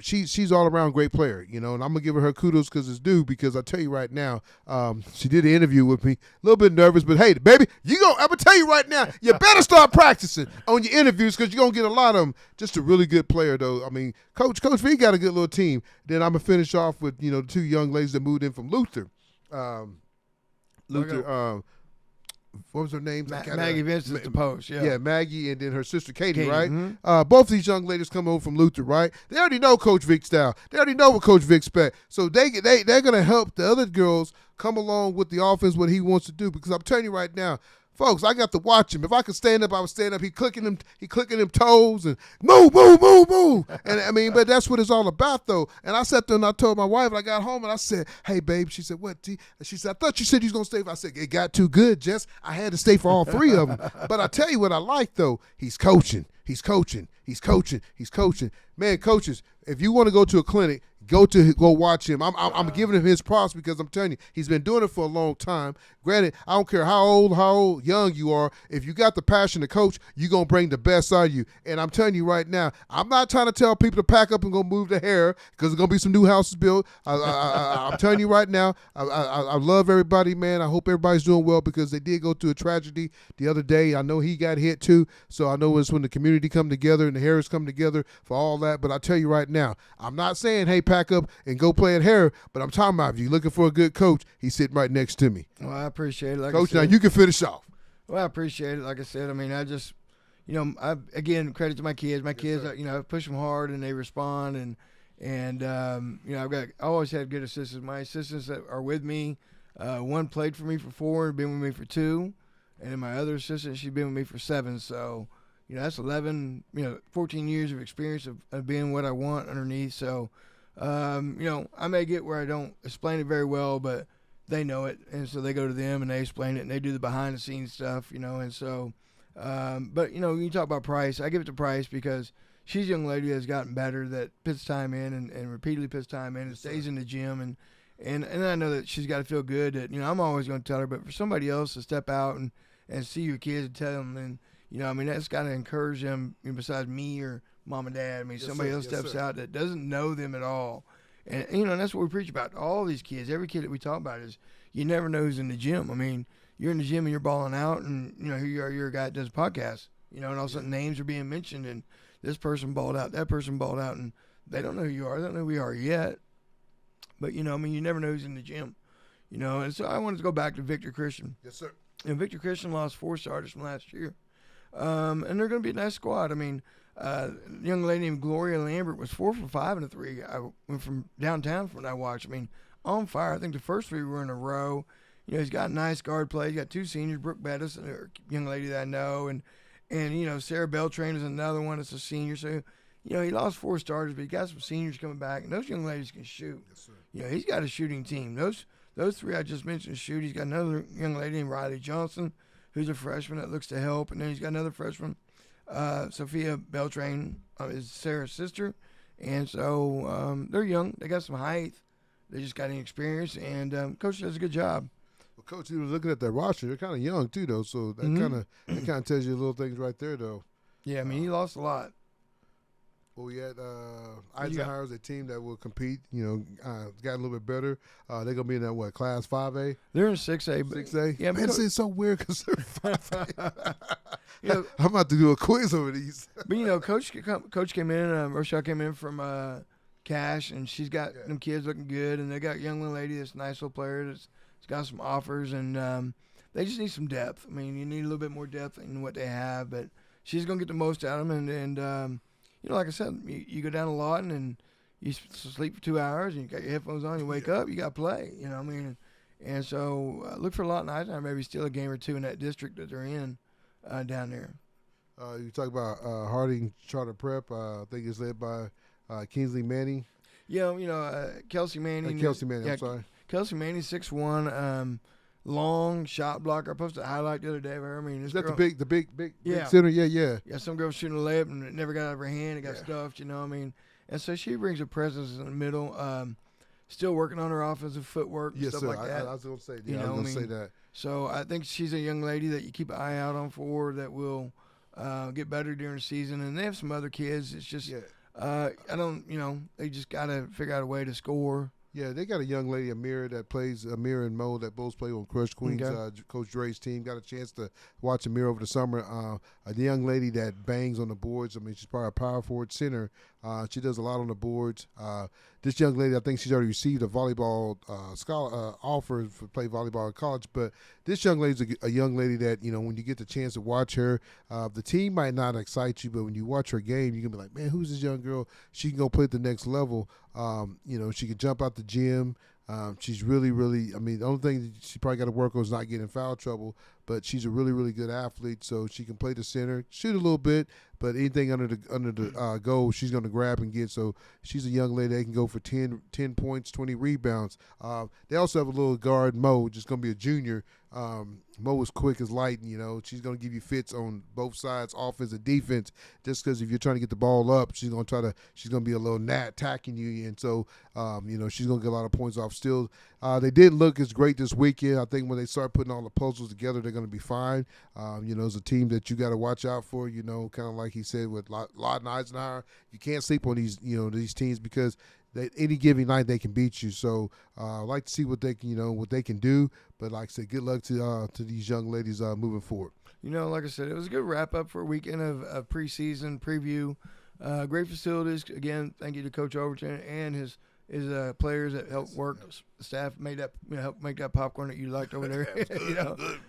she's all around great player, and I'm going to give her kudos because it's due, because I tell you right now, she did an interview with me, a little bit nervous, but hey, baby, I'm going to tell you right now, you better start practicing on your interviews, because you're going to get a lot of them. Just a really good player, though. I mean, Coach V got a good little team. Then I'm going to finish off with, the two young ladies that moved in from Luther. What was her name? Maggie Vincent's the post, yeah. Yeah, Maggie, and then her sister Katie, right? Mm-hmm. Both these young ladies come over from Luther, right? They already know Coach Vick's style. They already know what Coach Vick expects. So they're going to help the other girls come along with the offense, what he wants to do. Because I'm telling you right now, folks, I got to watch him. If I could stand up, I would stand up. He clicking them toes and move. And I mean, but that's what it's all about, though. And I sat there and I told my wife, and I got home and I said, "Hey, babe," she said, "What, T?" And she said, "I thought you said you was gonna stay." I said, "It got too good, Jess. I had to stay for all three of them." But I tell you what I like, though. He's coaching. Man, coaches, if you want to go to a clinic, go watch him. I'm giving him his props, because I'm telling you, he's been doing it for a long time. Granted, I don't care how old, young you are. If you got the passion to coach, you're going to bring the best out of you. And I'm telling you right now, I'm not trying to tell people to pack up and go move to Hair, because there's going to be some new houses built. I'm telling you right now, I love everybody, man. I hope everybody's doing well, because they did go through a tragedy the other day. I know he got hit too. So I know it's when the community come together and the Harris come together for all that. But I tell you right now, I'm not saying, hey, pack up and go play at Harris, but I'm talking about if you're looking for a good coach, he's sitting right next to me. Well, I appreciate it. Like Coach, now you can finish off. Well, I appreciate it. Like I said, I mean, I just, again, credit to my kids. My kids, I push them hard and they respond. And I always had good assistants. My assistants that are with me, one played for me for 4 and been with me for 2. And then my other assistant, she's been with me for 7. So, that's 11, 14 years of experience of being what I want underneath. So, I may get where I don't explain it very well, but they know it, and so they go to them and they explain it, and they do the behind-the-scenes stuff, and so, but, you talk about Price. I give it to Price because she's a young lady that's gotten better, that puts time in and repeatedly puts time in and stays in the gym, and I know that she's got to feel good that, I'm always going to tell her, but for somebody else to step out and see your kids and tell them, and, that's got to encourage them, besides me or mom and dad. I mean, somebody else steps out that doesn't know them at all. And, that's what we preach about. All these kids, every kid that we talk about is you never know who's in the gym. I mean, you're in the gym and you're balling out, and, here you are, you're a guy that does a podcast, and all of a sudden names are being mentioned, and this person balled out, that person balled out, and they don't know who you are. They don't know who we are yet. But, you never know who's in the gym, And so I wanted to go back to Victor Christian. Yes, sir. And Victor Christian lost 4 starters from last year. And they're going to be a nice squad. I mean, a young lady named Gloria Lambert was 4 for 5 in a 3. I went from downtown from what I watched. I mean, on fire. I think the first 3 were in a row. He's got nice guard play. He's got 2 seniors, Brooke Bettis, a young lady that I know, and Sarah Beltran is another one that's a senior. So, he lost 4 starters, but he got some seniors coming back, and those young ladies can shoot. Yes, sir. He's got a shooting team. Those 3 I just mentioned shoot. He's got another young lady named Riley Johnson, who's a freshman that looks to help, and then he's got another freshman, Sophia Beltran, is Sarah's sister, and so they're young. They got some height. They just got any experience, and Coach does a good job. Well, Coach, you were looking at that roster. They're kind of young too, though, so that kind of tells you little things right there, though. Yeah, I mean, he lost a lot. Well, we had Eisenhower's a team that will compete. Got a little bit better. They're gonna be in that Class 5A. They're in 6A. 6A. Yeah, man, it's so weird because they're 5A. I'm about to do a quiz over these. But Coach came in. Rochelle came in from Cash, and she's got them kids looking good, and they got a young little lady that's a nice little player that's got some offers, and they just need some depth. I mean, you need a little bit more depth in what they have, but she's gonna get the most out of them, and like I said, you go down a lot and you sleep for 2 hours and you got your headphones on, you wake up, you got to play. I mean, And so look for a lot in Eisenhower, maybe steal a game or two in that district that they're in down there. You talk about Harding Charter Prep. I think it's led by Kingsley Manning. Yeah, Kelsey Manning. Kelsey Manning, I'm sorry. Kelsey Manning, 6'1", long shot blocker. I posted a highlight the other day of her. I mean, is that the big center? Yeah. Yeah, some girl shooting a layup and it never got out of her hand. It got stuffed, I mean. And so she brings a presence in the middle. Still working on her offensive footwork and stuff like that. I was going to say, I was going to say that. So I think she's a young lady that you keep an eye out on for that will get better during the season. And they have some other kids. It's just, they just got to figure out a way to score. Yeah, they got a young lady, Amira and Mo, that both play on Crush Queens, Coach Dre's team. Got a chance to watch Amira over the summer. A young lady that bangs on the boards. I mean, she's probably a power forward center. She does a lot on the boards. This young lady, I think she's already received a volleyball offer to play volleyball in college. But this young lady's a young lady that, when you get the chance to watch her, the team might not excite you, but when you watch her game, you can be like, man, who's this young girl? She can go play at the next level. She can jump out the gym. She's really, really, I mean, the only thing that she probably got to work on is not getting in foul trouble, but she's a really, really good athlete, so she can play the center, shoot a little bit, but anything under the goal, she's going to grab and get. So she's a young lady that can go for 10 points, 20 rebounds. They also have a little guard, Mo, just going to be a junior. Mo is quick as lightning, she's going to give you fits on both sides, offense and defense, just because if you're trying to get the ball up, she's going to be a little gnat attacking you, and so, she's going to get a lot of points off still. They didn't look as great this weekend. I think when they start putting all the puzzles together, they're going to be fine. It's a team that you got to watch out for, kind of like he said with Lott and Eisenhower. You can't sleep on these teams because any given night they can beat you. So I'd like to see what they can do. But like I said, good luck to these young ladies moving forward. Like I said, it was a good wrap up for a weekend of preseason preview. Great facilities. Again, thank you to Coach Overton and his players that helped work. The staff made that helped make that popcorn that you liked over there.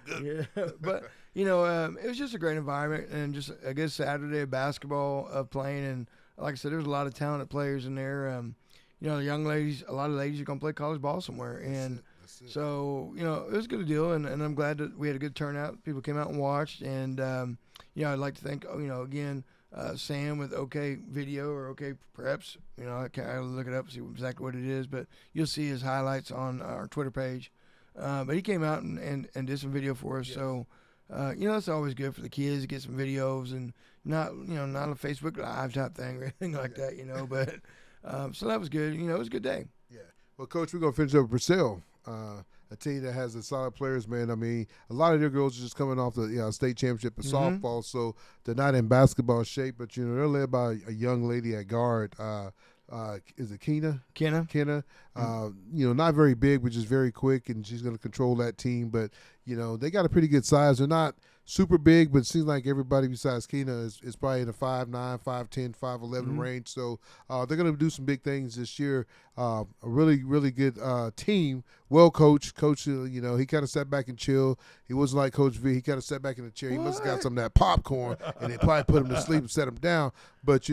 Good. Yeah, but it was just a great environment and just a good Saturday of basketball of playing. And like I said, there was a lot of talented players in there. The young ladies, a lot of ladies are gonna play college ball somewhere, and so it was a good deal. And I'm glad that we had a good turnout. People came out and watched, and I'd like to thank again. Sam with OK Video or OK Preps. I'll look it up, see exactly what it is, but you'll see his highlights on our Twitter page. But he came out and did some video for us. Yes. So, it's always good for the kids to get some videos and not a Facebook Live type thing or anything like that, but so that was good. It was a good day. Yeah. Well, Coach, we're going to finish up with Purcell. A team that has a solid players, man. I mean, a lot of their girls are just coming off the state championship in softball, so they're not in basketball shape. But they're led by a young lady at guard. Is it Kenna? Kenna. Not very big, but just very quick, and she's going to control that team. But they got a pretty good size. They're not super big, but it seems like everybody besides Kenna is probably in the 5'9", 5'10", 5'11" range. So they're going to do some big things this year. A really, really good team. Well coached. Coach, he kind of sat back and chilled. He wasn't like Coach V. He kind of sat back in the chair. He must have got some of that popcorn, and it probably put him to sleep and set him down. But,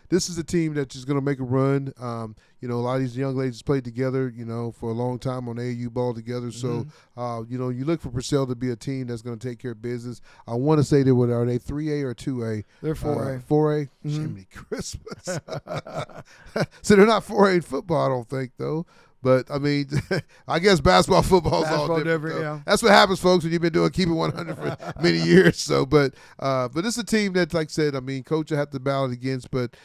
this is a team that's just going to make a run. A lot of these young ladies played together, for a long time on AAU ball together. So, you look for Purcell to be a team that's going to take care of business. I want to say are they 3A or 2A? They're 4A. 4A? Jiminy Christmas. So they're not 4A in football, I don't think, though. But, I mean, I guess football's all different. Yeah. That's what happens, folks, when you've been doing Keep It 100 for many years. So, but it's a team that, like I said, I mean, Coach will have to battle against. But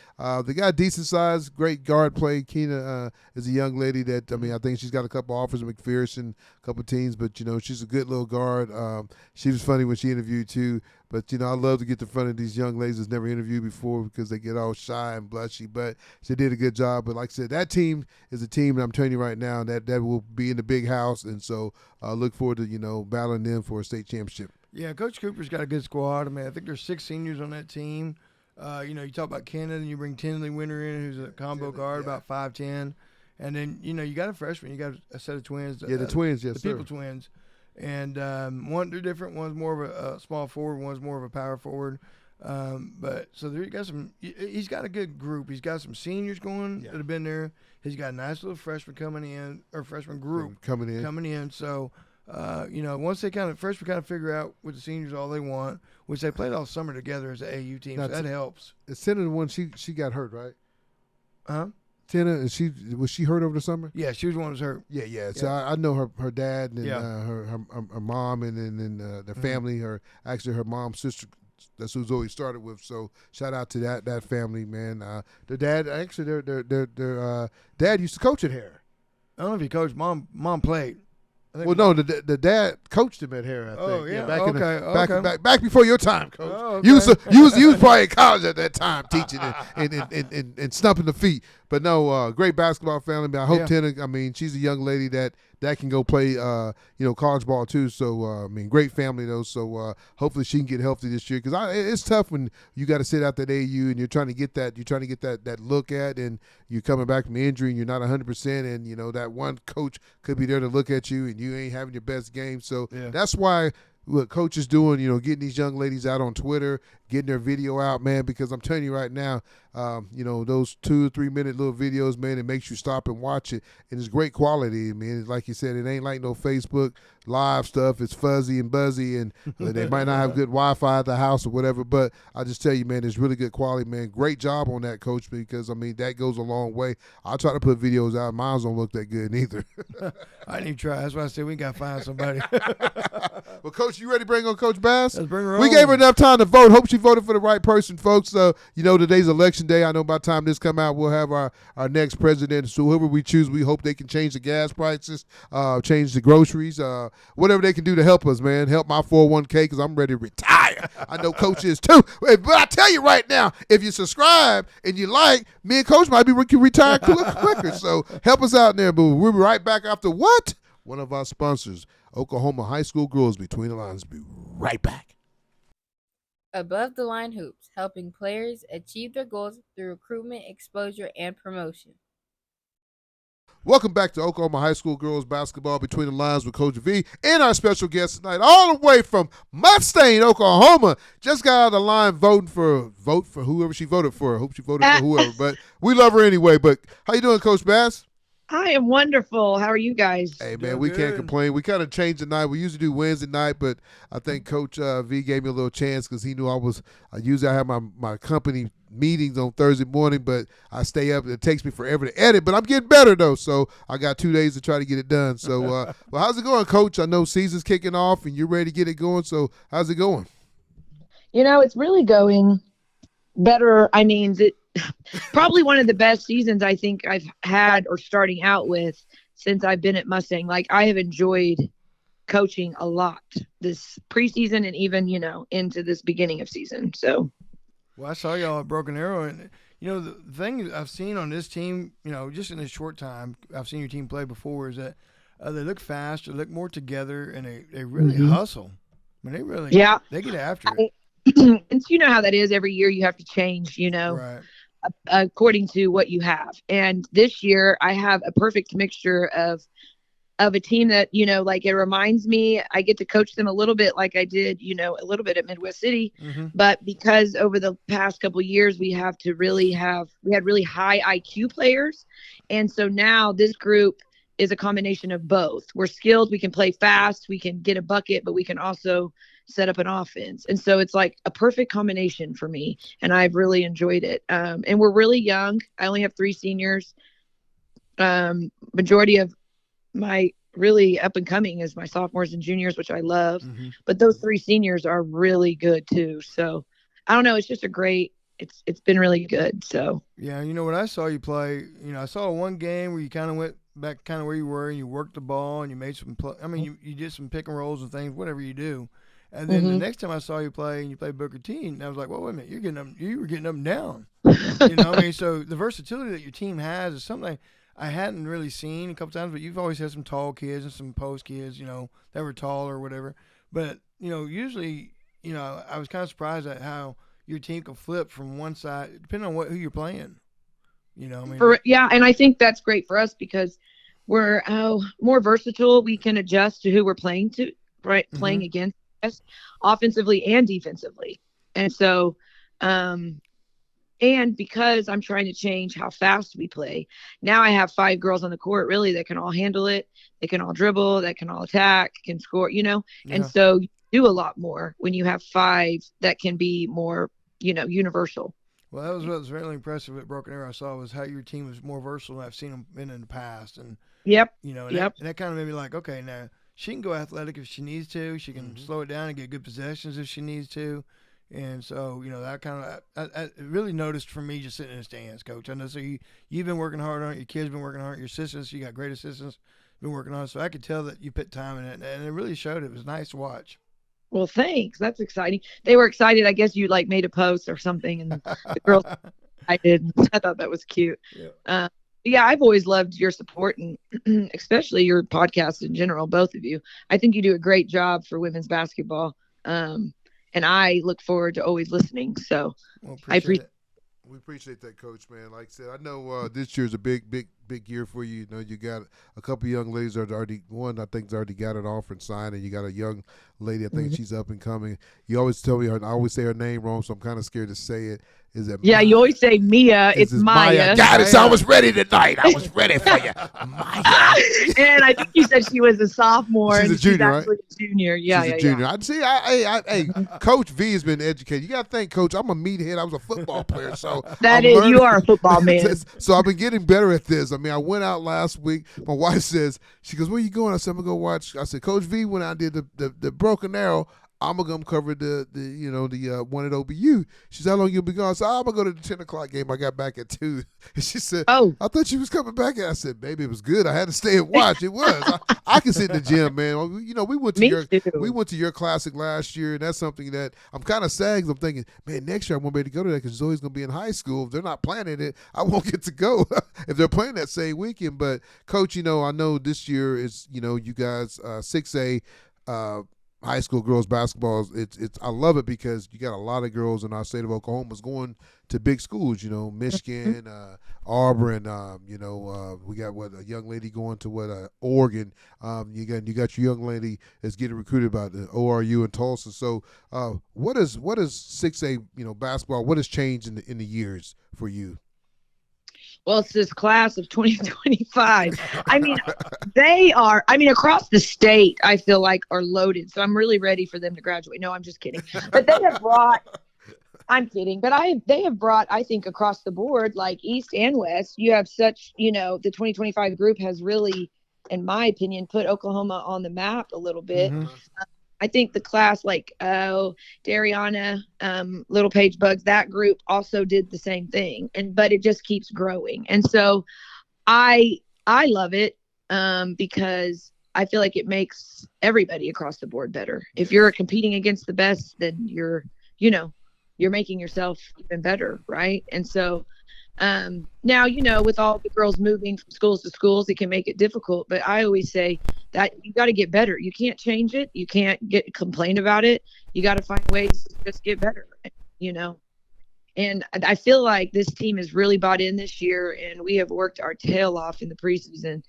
they got a decent size, great guard play. Keena is a young lady that, I mean, I think she's got a couple offers in McPherson, a couple teams. But, she's a good little guard. She was funny when she interviewed, too. But, I love to get in front of these young ladies that's never interviewed before because they get all shy and blushy. But she did a good job. But like I said, that team is a team that I'm telling you right now that will be in the big house. And so I look forward to, battling them for a state championship. Yeah, Coach Cooper's got a good squad. I mean, I think there's 6 seniors on that team. You talk about Canada, and you bring Tinley Winter in, who's a combo guard, about 5'10". And then, you got a freshman. You got a set of twins. Yeah, the twins, yes, the sir. People twins. And they're different. One's more of a small forward. One's more of a power forward. But so there you got some. He's got a good group. He's got some seniors going that have been there. He's got a nice little freshman coming in, or freshman group coming in. So, once they freshmen kind of figure out with the seniors all they want, which they played all summer together as an AU team, so that helps. Tina, the one she got hurt, right? Huh? Tina, was she hurt over the summer? Yeah, she was the one who was hurt. Yeah. So I know her dad and her mom and their family. Her mom's sister. That's who Zoe started with. So shout out to that family, man. Their dad, actually, their dad used to coach at Hare. I don't know if he coached. Mom played. Well, no, the dad coached him at Hare, I think. Oh, yeah. Back before your time, Coach. Oh, okay. You was probably in college at that time teaching and stumping the feet. But no, great basketball family. I hope Tina, she's a young lady that can go play, college ball too. So, great family though. So, hopefully she can get healthy this year because it's tough when you got to sit out that AU and you're trying to get that look at, and you're coming back from injury and you're not 100%, and that one coach could be there to look at you and you ain't having your best game. So that's why what Coach is doing, getting these young ladies out on Twitter, getting their video out, man, because I'm telling you right now, those 2 or 3 minute little videos, man, it makes you stop and watch it. And it's great quality. Like you said, it ain't like no Facebook live stuff. It's fuzzy and buzzy, and they might not have good Wi-Fi at the house or whatever, but I just tell you, man, it's really good quality, man. Great job on that, Coach, because, that goes a long way. I try to put videos out. Mine don't look that good neither. I didn't even try. That's why I said we got to find somebody. Well, Coach, you ready to bring on Coach Bass? Let's bring her on. We gave her enough time to vote. Hope she voted for the right person, folks. Today's election day. I know by the time this come out, we'll have our next president. So whoever we choose, we hope they can change the gas prices, change the groceries, whatever they can do to help us, man. Help my 401k because I'm ready to retire. I know Coach is too. But I tell you right now, if you subscribe and you like, me and Coach might be retired quicker. So help us out there. But we'll be right back after what? One of our sponsors, Oklahoma High School Girls Between the Lines. Be right back. Above the Line Hoops, helping players achieve their goals through recruitment, exposure, and promotion. Welcome back to Oklahoma High School Girls Basketball Between the Lines with Coach V and our special guest tonight, all the way from Mustang, Oklahoma. Just got out of the line vote for whoever she voted for. I hope she voted for whoever, but we love her anyway. But how you doing, Coach Bass? I am wonderful. How are you guys? Hey, man, we can't complain. We kind of changed the night. We usually do Wednesday night, but I think Coach V gave me a little chance because he knew I have my company meetings on Thursday morning, but I stay up. It takes me forever to edit, but I'm getting better, though, so I got 2 days to try to get it done. So, well, how's it going, Coach? I know season's kicking off, and you're ready to get it going, so how's it going? It's really going better. Probably one of the best seasons I think I've had or starting out with since I've been at Mustang. Like, I have enjoyed coaching a lot this preseason and even, into this beginning of season. So, well, I saw y'all at Broken Arrow, and the thing I've seen on this team, just in this short time I've seen your team play before, is that they look fast, they look more together, and they really hustle. They really they get after it. And you know how that is. Every year you have to change, right, according to what you have. And this year I have a perfect mixture of a team that, it reminds me, I get to coach them a little bit like I did, a little bit at Midwest City. But because over the past couple of years, we had really high IQ players. And so now this group is a combination of both. We're skilled. We can play fast. We can get a bucket, but we can also set up an offense. And so it's like a perfect combination for me. And I've really enjoyed it. And we're really young. I only have 3 seniors. Majority of my really up and coming is my sophomores and juniors, which I love. But those 3 seniors are really good too. So I don't know. It's just it's been really good. So yeah, when I saw you play, I saw one game where you kind of went back kind of where you were and you worked the ball and you made some you did some pick and rolls and things, whatever you do. And then the next time I saw you play and you played Booker T, and I was like, well, wait a minute, you were getting up and down. So the versatility that your team has is something I hadn't really seen a couple times, but you've always had some tall kids and some post kids, that were tall or whatever. But, usually, I was kind of surprised at how your team can flip from one side, depending on who you're playing. And I think that's great for us because we're more versatile. We can adjust to who we're playing against us offensively and defensively. And so Um, and because I'm trying to change how fast we play, now I have 5 girls on the court really that can all handle it. They can all dribble, that can all attack, can score, And Yeah. so you do a lot more when you have 5 that can be more, universal. Well, that was what was really impressive at Broken Arrow. I saw was how your team was more versatile than I've seen them been in the past, and Yep. and Yep. that kind of made me like, okay, now she can go athletic if she needs to. She can slow it down and get good possessions if she needs to. And so, that kind of I really noticed for me just sitting in the stands, Coach. I know so you've been working hard on it. Your kids been working hard. Your assistants, you got great assistants, been working on it. So I could tell that you put time in it, and it really showed. It was nice to watch. Well, thanks. That's exciting. They were excited. I guess you like made a post or something, and the girls I did. I thought that was cute. Yeah. Yeah, I've always loved your support and especially your podcast in general, both of you. I think you do a great job for women's basketball. And I look forward to always listening. So Well, I appreciate it. We appreciate that, Coach, man. Like I said, I know this year's a big year for you. You got a couple of young ladies that already, one I think's already got an offer and signed, and you got a young lady, I think she's up and coming. You always tell me, I always say her name wrong, so I'm kind of scared to say it. Is it Yeah, Maya? you always say Mia. It's Maya. Got it. So I was ready tonight. I was ready for you. Maya. And I think you said she was a sophomore. She's a and junior, actually a junior. Yeah, She's yeah, a junior. yeah. I see. Hey, Coach V has been educated. You got to think, Coach. I'm a meathead. I was a football player, so That is, you are a football man. So I've been getting better at this. I mean, I went out last week. My wife says, she goes, "Where you going?" I said, "I'm gonna go watch." I said, "Coach V went out and did the Broken Arrow. I'm gonna come cover the one at OBU." She said, "How long you'll be gone?" I said, "I'm gonna go to the 10 o'clock game. I got back at 2." And she said, Oh, "I thought you was coming back." And I said, "Baby, it was good. I had to stay and watch. It was. I can sit in the gym, man. We went to me your too. we went to your classic last year, and that's something that I'm kind of sad. 'Cause I'm thinking, man, next year I won't be able to go to that because Zoe's gonna be in high school. If they're not planning it, I won't get to go if they're playing that same weekend." But Coach, I know this year is you guys 6A. High school girls basketball, it's I love it because you got a lot of girls in our state of Oklahoma going to big schools, Michigan, Auburn, we got a young lady going to Oregon. You got your young lady that's getting recruited by the ORU in Tulsa. So what is 6A basketball? What has changed in the years for you? Well, it's this class of 2025. I mean, across the state, I feel like are loaded. So I'm really ready for them to graduate. No, I'm just kidding. But they have brought, I'm kidding, but they have brought, I think, across the board, like East and West, you have such, the 2025 group has really, in my opinion, put Oklahoma on the map a little bit. Mm-hmm. I think the class like Dariana, Little Page Bugs, that group also did the same thing, but it just keeps growing. And so I love it because I feel like it makes everybody across the board better. If you're competing against the best, then you're making yourself even better, right? And so now, with all the girls moving from schools to schools, it can make it difficult. But I always say that you got to get better. You can't change it. You can't complain about it. You got to find ways to just get better, And I feel like this team has really bought in this year, and we have worked our tail off in the preseason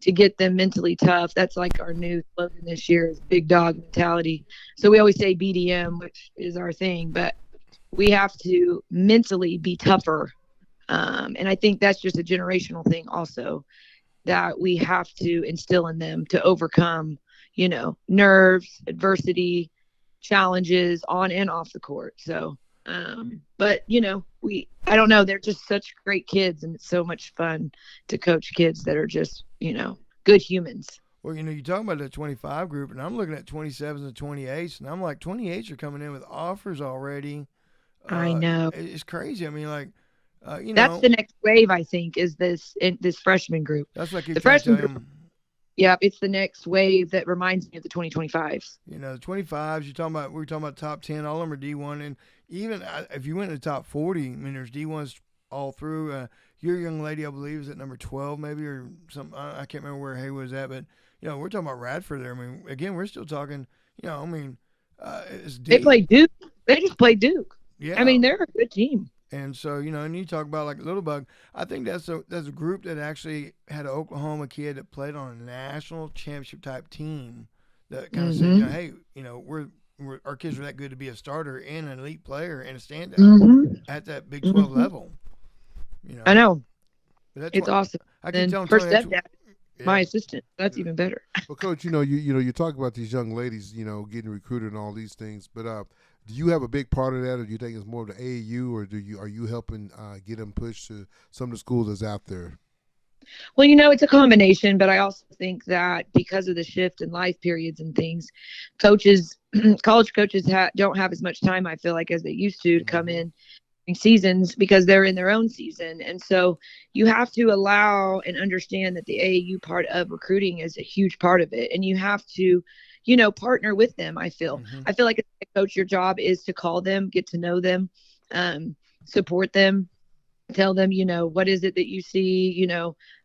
to get them mentally tough. That's like our new slogan this year is big dog mentality. So we always say BDM, which is our thing, but we have to mentally be tougher. And I think that's just a generational thing also that we have to instill in them to overcome, nerves, adversity, challenges on and off the court. So, but I don't know, they're just such great kids, and it's so much fun to coach kids that are just, good humans. Well, you're talking about the 25 group, and I'm looking at 27s and 28s, and I'm like, 28s are coming in with offers already. I know. It's crazy. I mean, like, that's the next wave, I think, is this freshman group. That's like the freshman group. Yeah, it's the next wave that reminds me of the 2025s. The 25s, we're talking about top 10, all of them are D1. And even if you went to the top 40, I mean, there's D1s all through. Your young lady, I believe, is at number 12 maybe, or something. I can't remember where Hay was at, but, we're talking about Radford there. I mean, again, we're still talking, it's They play Duke. They just play Duke. Yeah. I mean, they're a good team. And so, and you talk about like Little Bug. I think that's a group that actually had an Oklahoma kid that played on a national championship type team that kind of said, hey, our kids are that good to be a starter and an elite player and a standout. Mm-hmm. at that Big 12 level. I know. But that's It's awesome. I keep And telling her Tony, stepdad, my assistant. That's even better. Well, Coach, you talk about these young ladies, getting recruited and all these things, but do you have a big part of that, or do you think it's more of the AAU, or are you helping get them pushed to some of the schools that's out there? Well, it's a combination, but I also think that because of the shift in life periods and things, coaches, college coaches don't have as much time, I feel like, as they used to come in seasons because they're in their own season. And so you have to allow and understand that the AAU part of recruiting is a huge part of it. And you have to, partner with them. I feel like as a coach, your job is to call them, get to know them, support them, tell them, what is it that you see,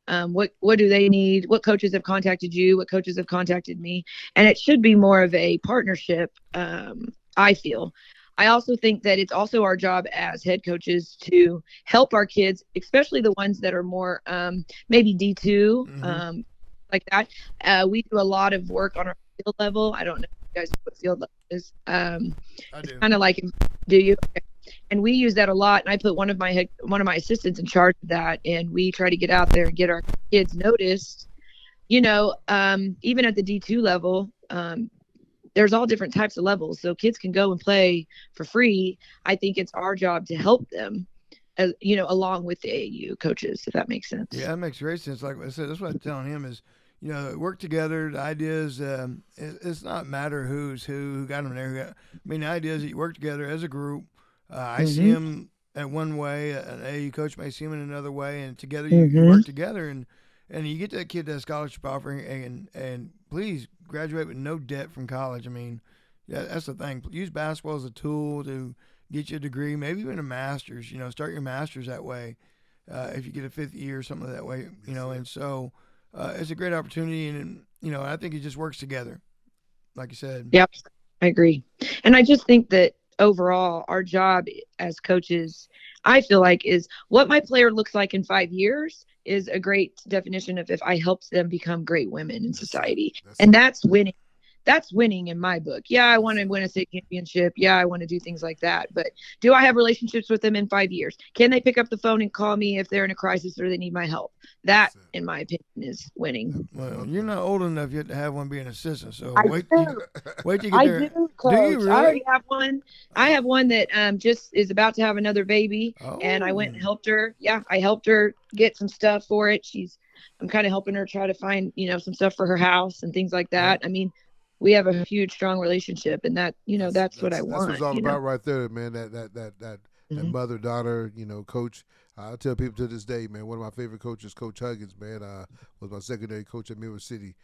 what do they need? What coaches have contacted you? What coaches have contacted me? And it should be more of a partnership. I feel. I also think that it's also our job as head coaches to help our kids, especially the ones that are more maybe D2, like that. We do a lot of work on our field level. I don't know if you guys know what field level is. I do. Kind of like, do you? Okay. And we use that a lot. And I put one of my assistants in charge of that. And we try to get out there and get our kids noticed. Even at the D2 level, there's all different types of levels. So kids can go and play for free. I think it's our job to help them, along with the AAU coaches, if that makes sense. Yeah, that makes great sense. Like I said, that's what I'm telling him is, work together. The idea is it's not matter who's who got them there. The idea is that you work together as a group. I see him in one way, an AAU coach may see him in another way, and together you work together and you get that kid that scholarship offer and please graduate with no debt from college. That's the thing. Use basketball as a tool to get you a degree, maybe even a master's. Start your master's that way. If you get a fifth year or something that way, and so it's a great opportunity, and I think it just works together, like you said. Yep, I agree, and I just think that overall, our job as coaches, I feel like, is what my player looks like in 5 years is a great definition of if I helped them become great women in society. And that's winning. That's winning in my book. Yeah, I want to win a state championship. Yeah, I want to do things like that. But do I have relationships with them in 5 years? Can they pick up the phone and call me if they're in a crisis or they need my help? That, in my opinion, is winning. Well, you're not old enough yet to have one be an assistant. So wait till you get I there. do, Coach. Do you really? I already have one. I have one that just is about to have another baby. Oh. And I went and helped her. Yeah, I helped her get some stuff for it. I'm kind of helping her try to find, some stuff for her house and things like that. We have a huge, strong relationship, and that's what I want. That's what it's all about right there, man. That mother-daughter, coach. I tell people to this day, man, one of my favorite coaches, Coach Huggins, man, was my secondary coach at Mirror City.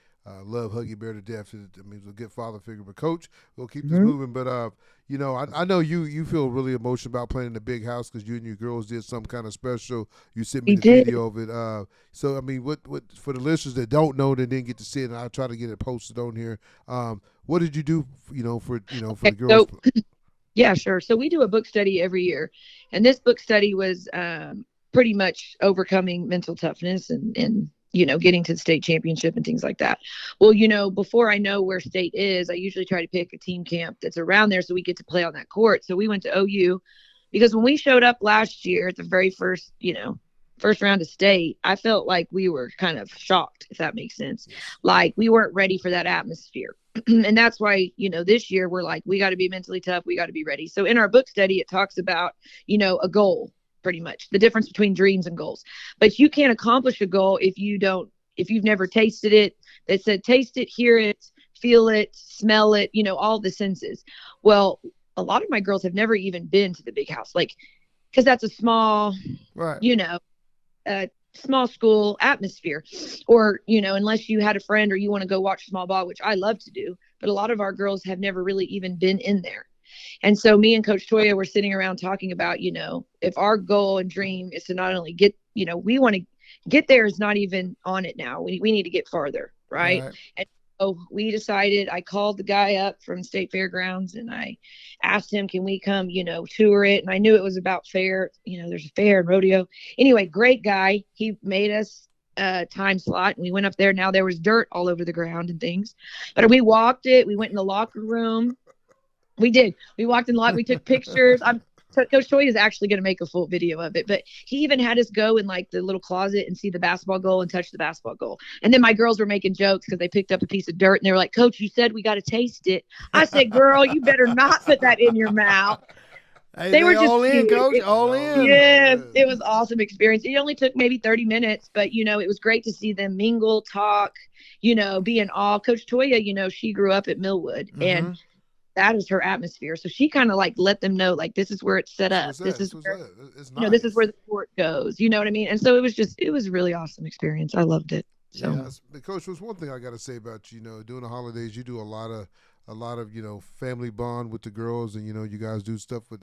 Love Huggy Bear to death. He's a good father figure. But, Coach, we'll keep this moving. But, I know you feel really emotional about playing in the big house because you and your girls did some kind of special. You sent me the video of it. So, what for the listeners that don't know, that didn't get to see it, and I'll try to get it posted on here. What did you do, for the girls? Yeah, sure. So we do a book study every year. And this book study was pretty much overcoming mental toughness and getting to the state championship and things like that. Well, before I know where state is, I usually try to pick a team camp that's around there so we get to play on that court. So we went to OU because when we showed up last year at the very first round of state, I felt like we were kind of shocked, if that makes sense. Like we weren't ready for that atmosphere. And that's why, this year we're like, we got to be mentally tough. We got to be ready. So in our book study, it talks about, a goal, pretty much the difference between dreams and goals. But you can't accomplish a goal if you've never tasted it. They said, taste it, hear it, feel it, smell it, all the senses. Well, a lot of my girls have never even been to the big house, because that's a small, small school atmosphere, or unless you had a friend or you want to go watch small ball, which I love to do, but a lot of our girls have never really even been in there. And so me and Coach Toya were sitting around talking about, if our goal and dream is to not only get, we want to get there, is not even on it now. We need to get farther, right? And so we decided, I called the guy up from State Fairgrounds and I asked him, can we come, tour it? And I knew it was about fair, there's a fair and rodeo. Anyway, great guy. He made us a time slot and we went up there. Now there was dirt all over the ground and things, but we walked it. We went in the locker room. We did. We walked in the lot. We took pictures. So Coach Toy is actually going to make a full video of it, but he even had us go in like the little closet and see the basketball goal and touch the basketball goal. And then my girls were making jokes because they picked up a piece of dirt and they were like, Coach, you said we got to taste it. I said, girl, you better not put that in your mouth. Hey, They were just all in, cute. Coach, all in. Yes, it was awesome experience. It only took maybe 30 minutes, but it was great to see them mingle, talk, be in awe. Coach Toya, she grew up at Millwood and that is her atmosphere. So she kind of like let them know, like, this is where it's set up. This is where, it's nice. this is where the court goes. You know what I mean? And so it was a really awesome experience. I loved it. So, yeah. Coach, there's one thing I got to say about during the holidays, you do a lot of family bond with the girls, and you guys do stuff with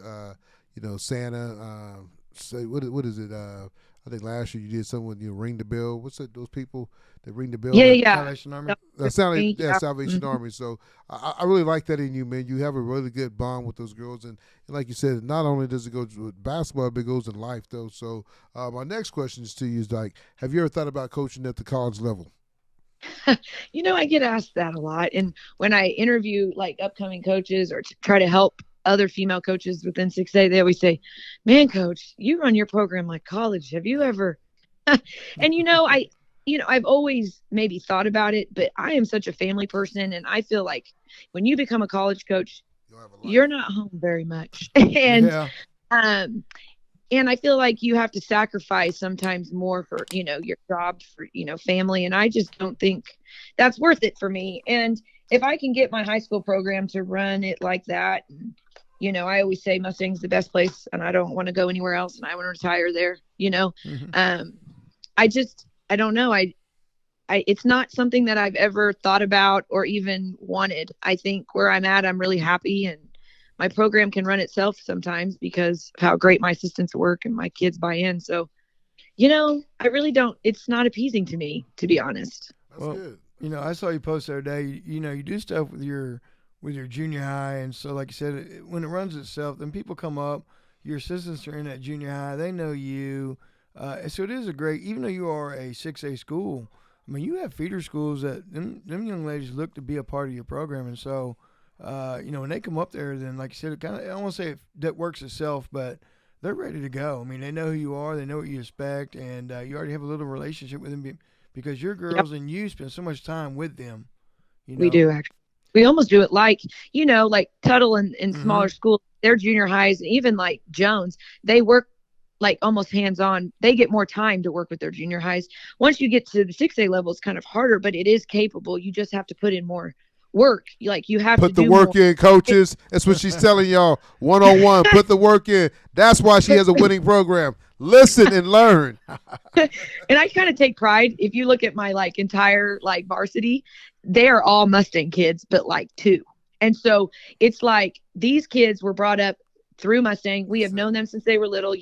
Santa. Say what is it? I think last year you did something with ring the bell. What's that? Those people that ring the bell. Yeah. Salvation Army. Salvation Army. So I really like that in you, man. You have a really good bond with those girls, and like you said, not only does it go with basketball, but it goes in life though. So my next question is to you is like, have you ever thought about coaching at the college level? I get asked that a lot. And when I interview like upcoming coaches or try to help other female coaches within 6A, they always say, man, coach, you run your program like college. Have you ever? And, I've always maybe thought about it, but I am such a family person. And I feel like when you become a college coach, you're not home very much. And I feel like you have to sacrifice sometimes more for, your job, for, family. And I just don't think that's worth it for me. And if I can get my high school program to run it like that, I always say Mustang's the best place and I don't want to go anywhere else and I want to retire there, I don't know. It's not something that I've ever thought about or even wanted. I think where I'm at, I'm really happy, and my program can run itself sometimes because of how great my assistants work and my kids buy in. So, I really don't, it's not appeasing to me, to be honest. That's good. I saw you post the other day, you do stuff with your junior high. And so like you said, when it runs itself, then people come up, your assistants are in that junior high, they know you. So it is a great, even though you are a 6A school, I mean, you have feeder schools that them young ladies look to be a part of your program. And so, when they come up there, then like you said, it kind of, I don't want to say that works itself, but they're ready to go. I mean, they know who you are, they know what you expect, and you already have a little relationship with them because your girls and you spend so much time with them. We do, actually. We almost do it like Tuttle in smaller schools, their junior highs, and even like Jones, they work like almost hands-on. They get more time to work with their junior highs. Once you get to the 6A level, it's kind of harder, but it is capable. You just have to put in more work. Like you have to put the work in, coaches. That's what she's telling y'all. 101. Put the work in. That's why she has a winning program. Listen and learn. And I kind of take pride. If you look at my entire varsity, they are all Mustang kids, but two. And so it's like these kids were brought up through Mustang. We have known them since they were little.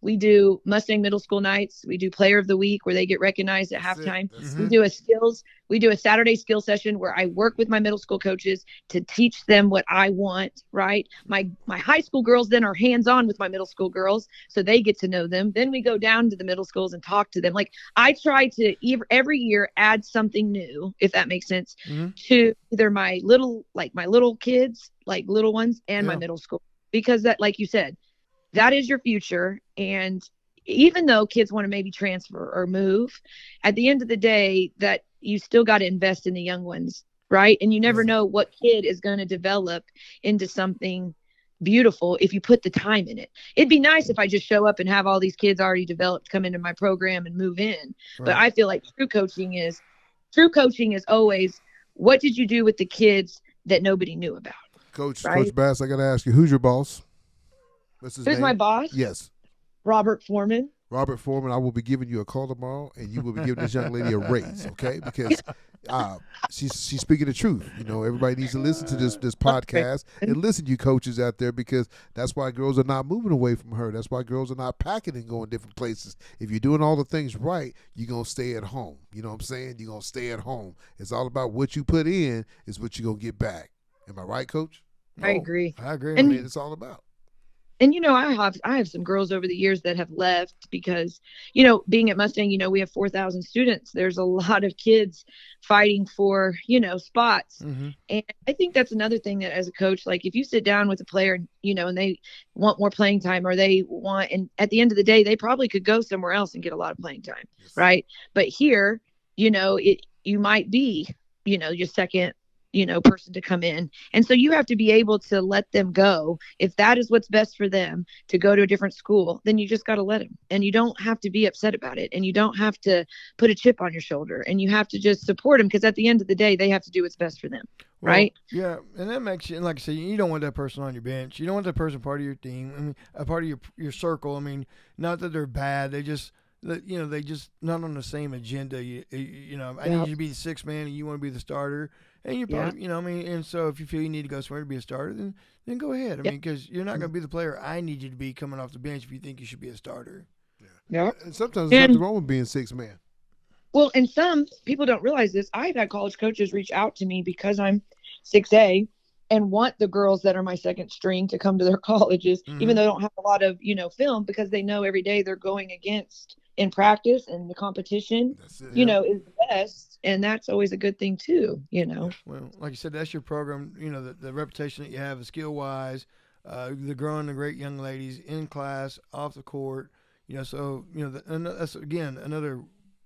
We do Mustang middle school nights. We do player of the week where they get recognized at halftime. We do a Saturday skill session where I work with my middle school coaches to teach them what I want, right? My high school girls then are hands-on with my middle school girls, so they get to know them. Then we go down to the middle schools and talk to them. I try to every year add something new, if that makes sense, to either my little kids, little ones, and my middle school. Because that, like you said, that is your future. And even though kids want to maybe transfer or move, at the end of the day, that you still got to invest in the young ones, right? And you never know what kid is going to develop into something beautiful if you put the time in it. It'd be nice if I just show up and have all these kids already developed come into my program and move in. Right. But I feel like true coaching is always, what did you do with the kids that nobody knew about? Coach Bass, I got to ask you, who's your boss? Who's my boss? Yes. Robert Foreman. Robert Foreman, I will be giving you a call tomorrow, and you will be giving this young lady a raise, okay? Because she's speaking the truth. Everybody needs to listen to this podcast and listen to you coaches out there, because that's why girls are not moving away from her. That's why girls are not packing and going different places. If you're doing all the things right, you're going to stay at home. You know what I'm saying? You're going to stay at home. It's all about what you put in is what you're going to get back. Am I right, Coach? I agree. I agree. And it's all about. And I have some girls over the years that have left because being at Mustang, we have 4,000 students. There's a lot of kids fighting for spots. Mm-hmm. And I think that's another thing that as a coach, like if you sit down with a player, and they want more playing time, or and at the end of the day, they probably could go somewhere else and get a lot of playing time, right? But here, you might be your second person to come in. And so you have to be able to let them go. If that is what's best for them to go to a different school, then you just got to let them. And you don't have to be upset about it. And you don't have to put a chip on your shoulder. And you have to just support them, because at the end of the day, they have to do what's best for them. Well, right? Yeah, and that makes you, like I said, you don't want that person on your bench. You don't want that person part of your team. I mean, a part of your circle. I mean, not that they're bad. They just, they just not on the same agenda. I need you to be the sixth man, and you want to be the starter. And you probably, and so if you feel you need to go somewhere to be a starter, then go ahead. I mean, because you're not going to be the player I need you to be coming off the bench if you think you should be a starter. Yeah. And sometimes there's nothing wrong with being sixth man. Well, and some people don't realize this. I've had college coaches reach out to me because I'm 6A and want the girls that are my second string to come to their colleges, even though they don't have a lot of, film, because they know every day they're going against in practice, and the competition, is the best. And that's always a good thing too, Well, like you said, that's your program, the reputation that you have skill-wise, the growing the great young ladies in class, off the court, so, and that's, again, another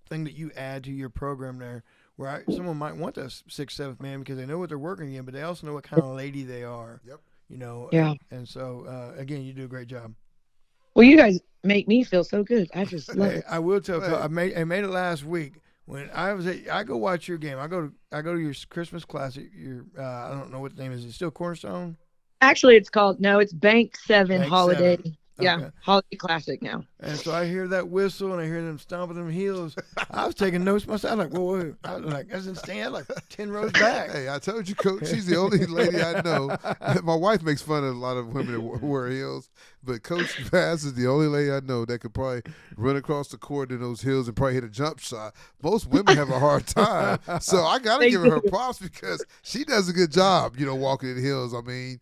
thing that you add to your program there, where someone might want that sixth, seventh man because they know what they're working in, but they also know what kind of lady they are. Yep. And so, again, you do a great job. Well, you guys make me feel so good. I just love it. I will tell. I made it last week when I go watch your game. I go to your Christmas Classic. I don't know what the name is. Is it still Cornerstone? Actually, it's Bank 7 Bank Holiday. 7. Yeah, Okay. Holiday Classic now. And so I hear that whistle and I hear them stomping them heels. I was taking notes myself. I was like, whoa. I was like, I didn't stand like 10 rows back. Hey, I told you, Coach, she's the only lady I know. My wife makes fun of a lot of women that wear heels, but Coach Bass is the only lady I know that could probably run across the court in those heels and probably hit a jump shot. Most women have a hard time. So I got to give her props because she does a good job, walking in heels. I mean,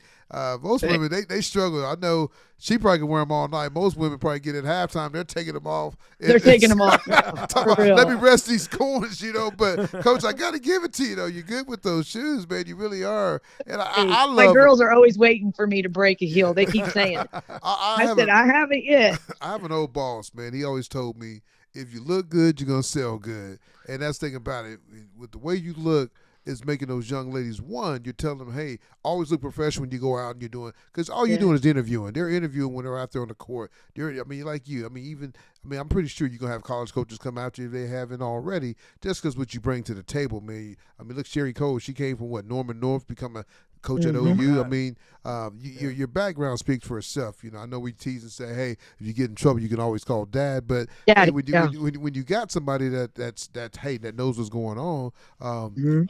most women, they struggle. I know she probably can wear them all night. Most women probably get at halftime. They're taking them off. They're taking them off. Let me rest these corners, But, Coach, I got to give it to you, You're good with those shoes, man. You really are. And I love my girls are always waiting for me to break a heel. They keep saying it. I haven't yet. I have an old boss, man. He always told me, if you look good, you're going to sell good. And that's the thing about it. With the way you look, is making those young ladies, you're telling them, hey, always look professional when you go out and you're doing, because all you're doing is interviewing. They're interviewing when they're out there on the court. Like you. I'm pretty sure you're going to have college coaches come after you if they haven't already, just because what you bring to the table, man. Look, Sherry Cole, she came from Norman North, become a coach at OU. Your background speaks for itself. I know we tease and say, hey, if you get in trouble, you can always call dad. But hey, when you got somebody that knows what's going on,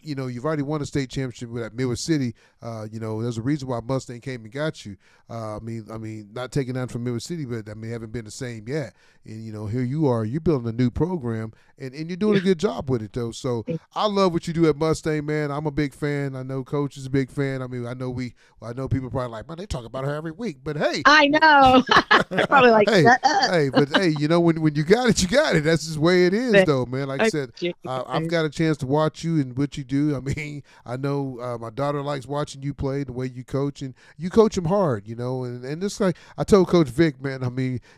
you've already won a state championship with that Midwest City. There's a reason why Mustang came and got you. Not taking that from Midwest City, but haven't been the same yet. And here you are, you're building a new program, and you're doing a good job with it though. So I love what you do at Mustang, man. I'm a big fan. I know Coach is a big fan. I know people probably like, man, they talk about her every week. But hey, I know. They're probably like, when you got it, you got it. That's just the way it is, though, man. Like I said, I've got a chance to watch you and what you do. I know my daughter likes watching you play, the way you coach, and you coach them hard, And it's like I told Coach Vick, man.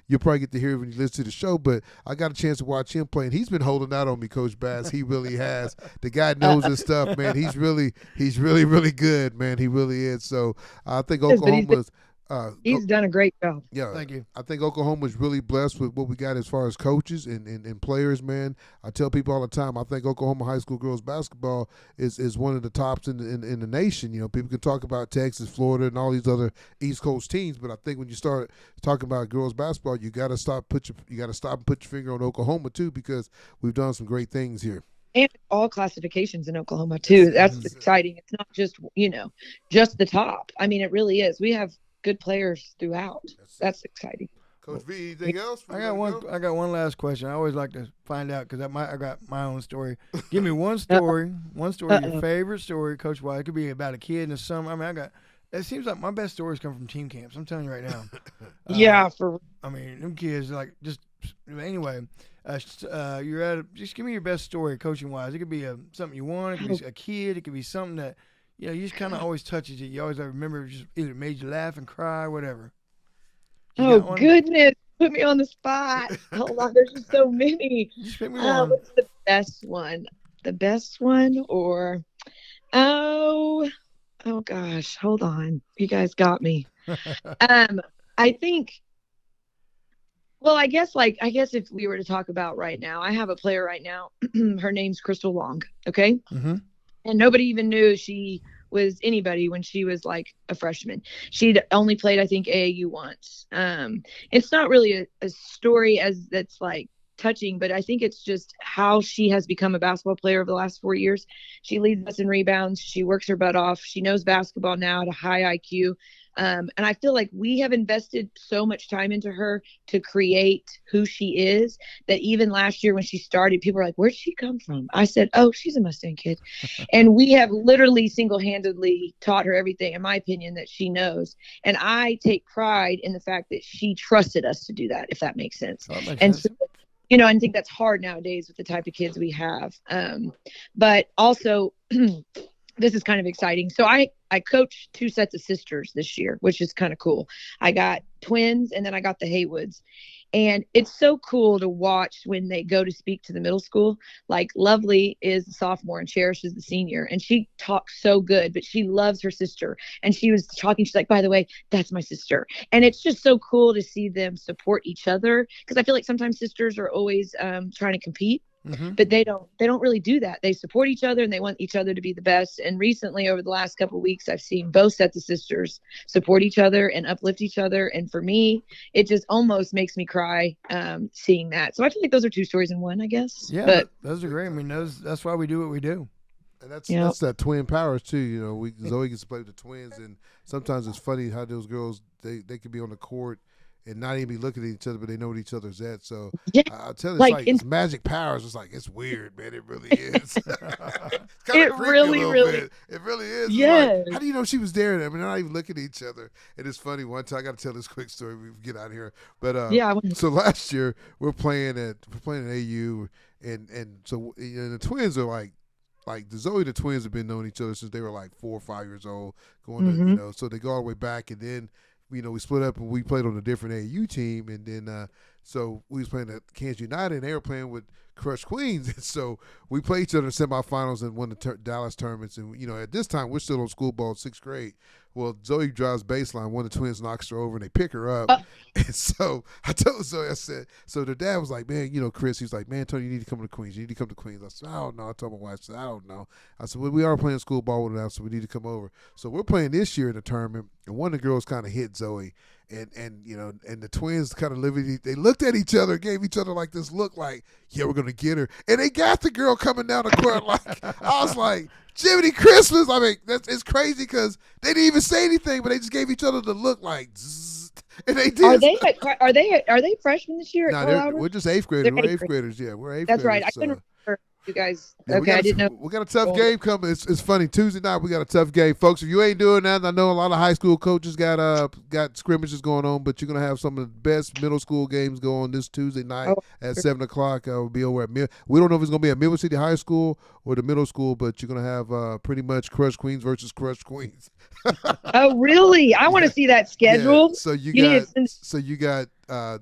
You'll probably get to hear it when you listen to the show, but I got a chance to watch him play, and he's been holding out on me, Coach Bass. He really has. The guy knows his stuff, man. He's really, really good, man. He really is. So I think Oklahoma's. He's done a great job. Yeah, thank you. I think Oklahoma's really blessed with what we got as far as coaches and players, man. I tell people all the time, I think Oklahoma high school girls basketball is one of the tops in the nation. People can talk about Texas, Florida, and all these other East Coast teams, but I think when you start talking about girls basketball, you got to stop and put your finger on Oklahoma too, because we've done some great things here. And all classifications in Oklahoma too. That's exciting. It's not just just the top. It really is. We have good players throughout. That's exciting. Coach V, anything else? I got one last question. I always like to find out because I got my own story. Give me one story, your favorite story, Coach White. It could be about a kid in the summer. It seems like my best stories come from team camps. I'm telling you right now. Yeah, for I mean, them kids like just anyway. You're just give me your best story coaching wise. It could be something you won. It could be a kid. It could be something that you just kind of always touches you. You always remember just either made you laugh and cry, whatever. You got one? Goodness, put me on the spot. Hold on, there's just so many. Just pick me one. What's the best one? The best one, or oh gosh, hold on, you guys got me. I think. Well, I guess if we were to talk about right now, I have a player right now. Her name's Crystal Long. Okay. Mm-hmm. And nobody even knew she was anybody when she was like a freshman. She'd only played, I think, AAU once. It's not really a story as that's like touching, but I think it's just how she has become a basketball player over the last 4 years. She leads us in rebounds. She works her butt off. She knows basketball now at a high IQ. And I feel like we have invested so much time into her to create who she is that even last year when she started, people were like, where'd she come from? I said, oh, she's a Mustang kid. And we have literally single-handedly taught her everything, in my opinion, that she knows. And I take pride in the fact that she trusted us to do that, if that makes sense. Oh, that makes and sense. So, I think that's hard nowadays with the type of kids we have. But also, this is kind of exciting. So I coached 2 sets of sisters this year, which is kind of cool. I got twins and then I got the Haywoods. And it's so cool to watch when they go to speak to the middle school. Like Lovely is the sophomore and Cherish is the senior. And she talks so good, but she loves her sister. And she was talking, she's like, by the way, that's my sister. And it's just so cool to see them support each other. Because I feel like sometimes sisters are always trying to compete. Mm-hmm. But they don't really do that. They support each other and they want each other to be the best. And recently, over the last couple of weeks, I've seen both sets of sisters support each other and uplift each other. And for me, it just almost makes me cry seeing that. So I feel like those are 2 stories in one, I guess. Yeah, but those are great. I mean, that's why we do what we do. And that's that twin powers too. Zoe gets to play with the twins, and sometimes it's funny how those girls they could be on the court and not even be looking at each other, but they know what each other's at. So yeah, I'll tell you, it's magic powers. It's like, it's weird, man. It really is. It really bit. It really is. Yes. Like, how do you know she was there? I mean, they're not even looking at each other. And it's funny. One time, I got to tell this quick story. We get out of here. But so last year we're playing at AU, and so the twins are like the twins have been knowing each other since they were like 4 or 5 years old. Going to so they go all the way back, and then we split up and we played on a different AU team, and then so we was playing at Kansas United, and they were playing with Crush Queens, and so we played each other in semifinals and won the Dallas tournaments. And at this time we're still on school ball, 6th grade. Well, Zoe drives baseline. One of the twins knocks her over, and they pick her up. And so I told Zoe, I said, so their dad was like, man, Chris, he's like, man, Tony, you need to come to Queens. You need to come to Queens. I said, I don't know. I told my wife, I said, I don't know. I said, well, we are playing school ball with them now, so we need to come over. So we're playing this year in the tournament, and one of the girls kind of hit Zoe. And the twins kind of they looked at each other, gave each other like this look like, yeah, we're going to get her. And they got the girl coming down the court. Like, I was like, Jiminy Christmas. I mean, it's crazy because they didn't even say anything, but they just gave each other the look like, zzz, and they did. Are they freshmen this year? No, we're just 8th graders. We're 8th graders. Yeah, we're 8th graders. That's right. I couldn't remember you guys. Yeah, okay, I didn't know. We got a tough game coming. It's funny. Tuesday night we got a tough game, folks. If you ain't doing that, I know a lot of high school coaches got scrimmages going on, but you're gonna have some of the best middle school games go on this Tuesday night at 7:00. We'll be over at we don't know if it's gonna be at Middle City High School or the middle school, but you're gonna have pretty much Crush Queens versus Crush Queens. Oh, really? I want to see that schedule. Yeah. So you got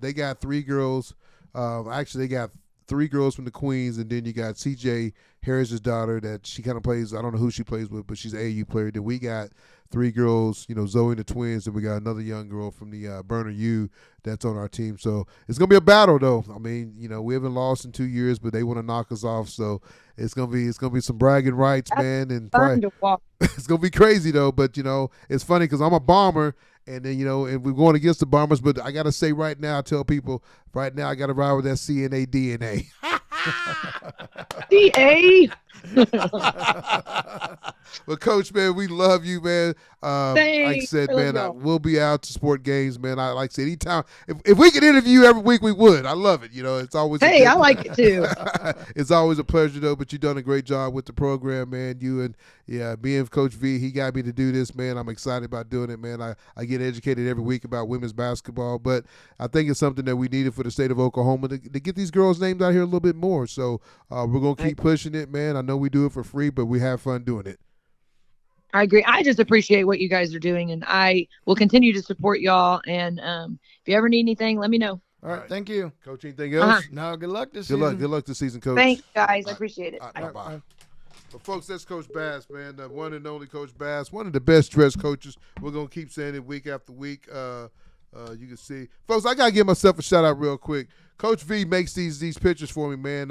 they got 3 girls. Actually, they got 3 girls from the Queens, and then you got CJ Harris's daughter that she kind of plays. I don't know who she plays with, but she's an AU player. Then we got 3 girls, Zoe and the twins, and we got another young girl from the Burner U that's on our team. So it's gonna be a battle, though. I mean, we haven't lost in 2 years, but they want to knock us off. So it's gonna be some bragging rights, man, and probably, it's gonna be crazy though. But it's funny because I'm a Bomber. And then, and we're going against the Bombers, but I got to say right now, I tell people right now, I got to ride with that CNA DNA. DA? Well, Coach, man, we love you, man. Like I Thanks. said, I love man, y'all. we'll be out to sport games, man. I like I said, anytime if we could interview you every week, we would. I love it. You know, it's always Hey, I like it too. it's always a pleasure though. But you've done a great job with the program, man. You and being Coach V, he got me to do this, man. I'm excited about doing it, man. I get educated every week about women's basketball, but I think it's something that we needed for the state of Oklahoma to get these girls' names out here a little bit more. So we're gonna keep pushing it, man. I know we do it for free, but we have fun doing it. I agree. I just appreciate what you guys are doing, and I will continue to support y'all. And if you ever need anything, let me know. All right, thank you. Coach, anything else? No, good luck this Good season. Good luck this season, Coach. Thanks, guys. I appreciate it. Bye-bye. Well, folks, that's Coach Bass, man. The one and only Coach Bass, one of the best dressed coaches. We're going to keep saying it week after week. You can see. Folks, I got to give myself a shout-out real quick. Coach V makes these pictures for me, man.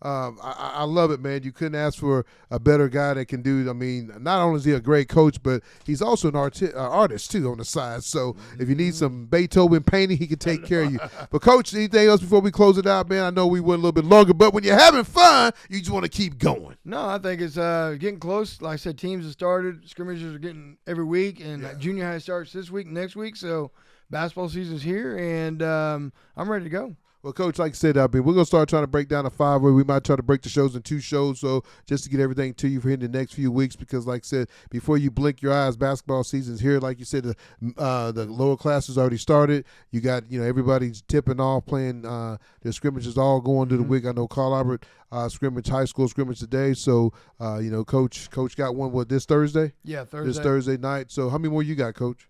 I love it, man. You couldn't ask for a better guy that can do. I mean, not only is he a great coach, but he's also an artist too on the side. So if you need some Beethoven painting, he can take care of you. But Coach, anything else before we close it out, man? I know we went a little bit longer, but when you're having fun, you just want to keep going. No, I think it's getting close. Like I said, teams have started. Scrimmages are getting every week, and junior high starts this week, next week. So basketball season's here, and I'm ready to go. Well, Coach, like I said, we're going to start trying to break down a 5-way. We might try to break the shows in 2 shows, so just to get everything to you for in the next few weeks, because like I said, before you blink your eyes, basketball season's here. Like you said, the lower classes already started. You got, everybody's tipping off, playing their scrimmages all going to the week. I know Carl Albert scrimmage, high school scrimmage today, so, Coach got one, this Thursday? Yeah, Thursday. This Thursday night. So how many more you got, Coach?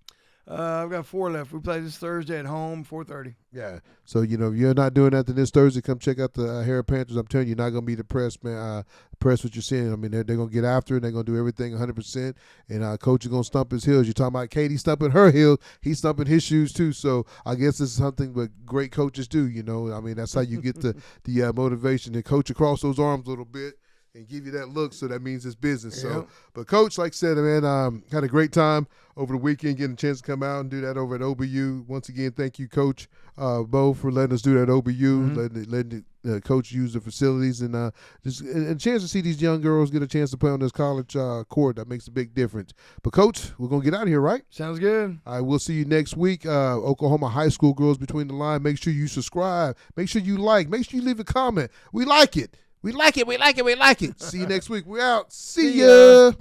I've got 4 left. We play this Thursday at home, 4:30. Yeah. So, if you're not doing that this Thursday, come check out the Harry Panthers. I'm telling you, you're not going to be depressed, man. Depressed what you're seeing. I mean, they're going to get after it. They're going to do everything 100%. And Coach is going to stump his heels. You're talking about Katie stumping her heels. He's stumping his shoes, too. So, I guess this is something that great coaches do, I mean, that's how you get the motivation to coach across those arms a little bit and give you that look, so that means it's business. So, but Coach, like I said, man, had a great time over the weekend, getting a chance to come out and do that over at OBU. Once again, thank you, Coach Bo, for letting us do that at OBU, letting the coach use the facilities, and just a chance to see these young girls get a chance to play on this college court. That makes a big difference. But, Coach, we're going to get out of here, right? Sounds good. All right, we'll see you next week. Oklahoma high school girls between the line. Make sure you subscribe. Make sure you like. Make sure you leave a comment. We like it. We like it. We like it. We like it. See you next week. We're out. See ya.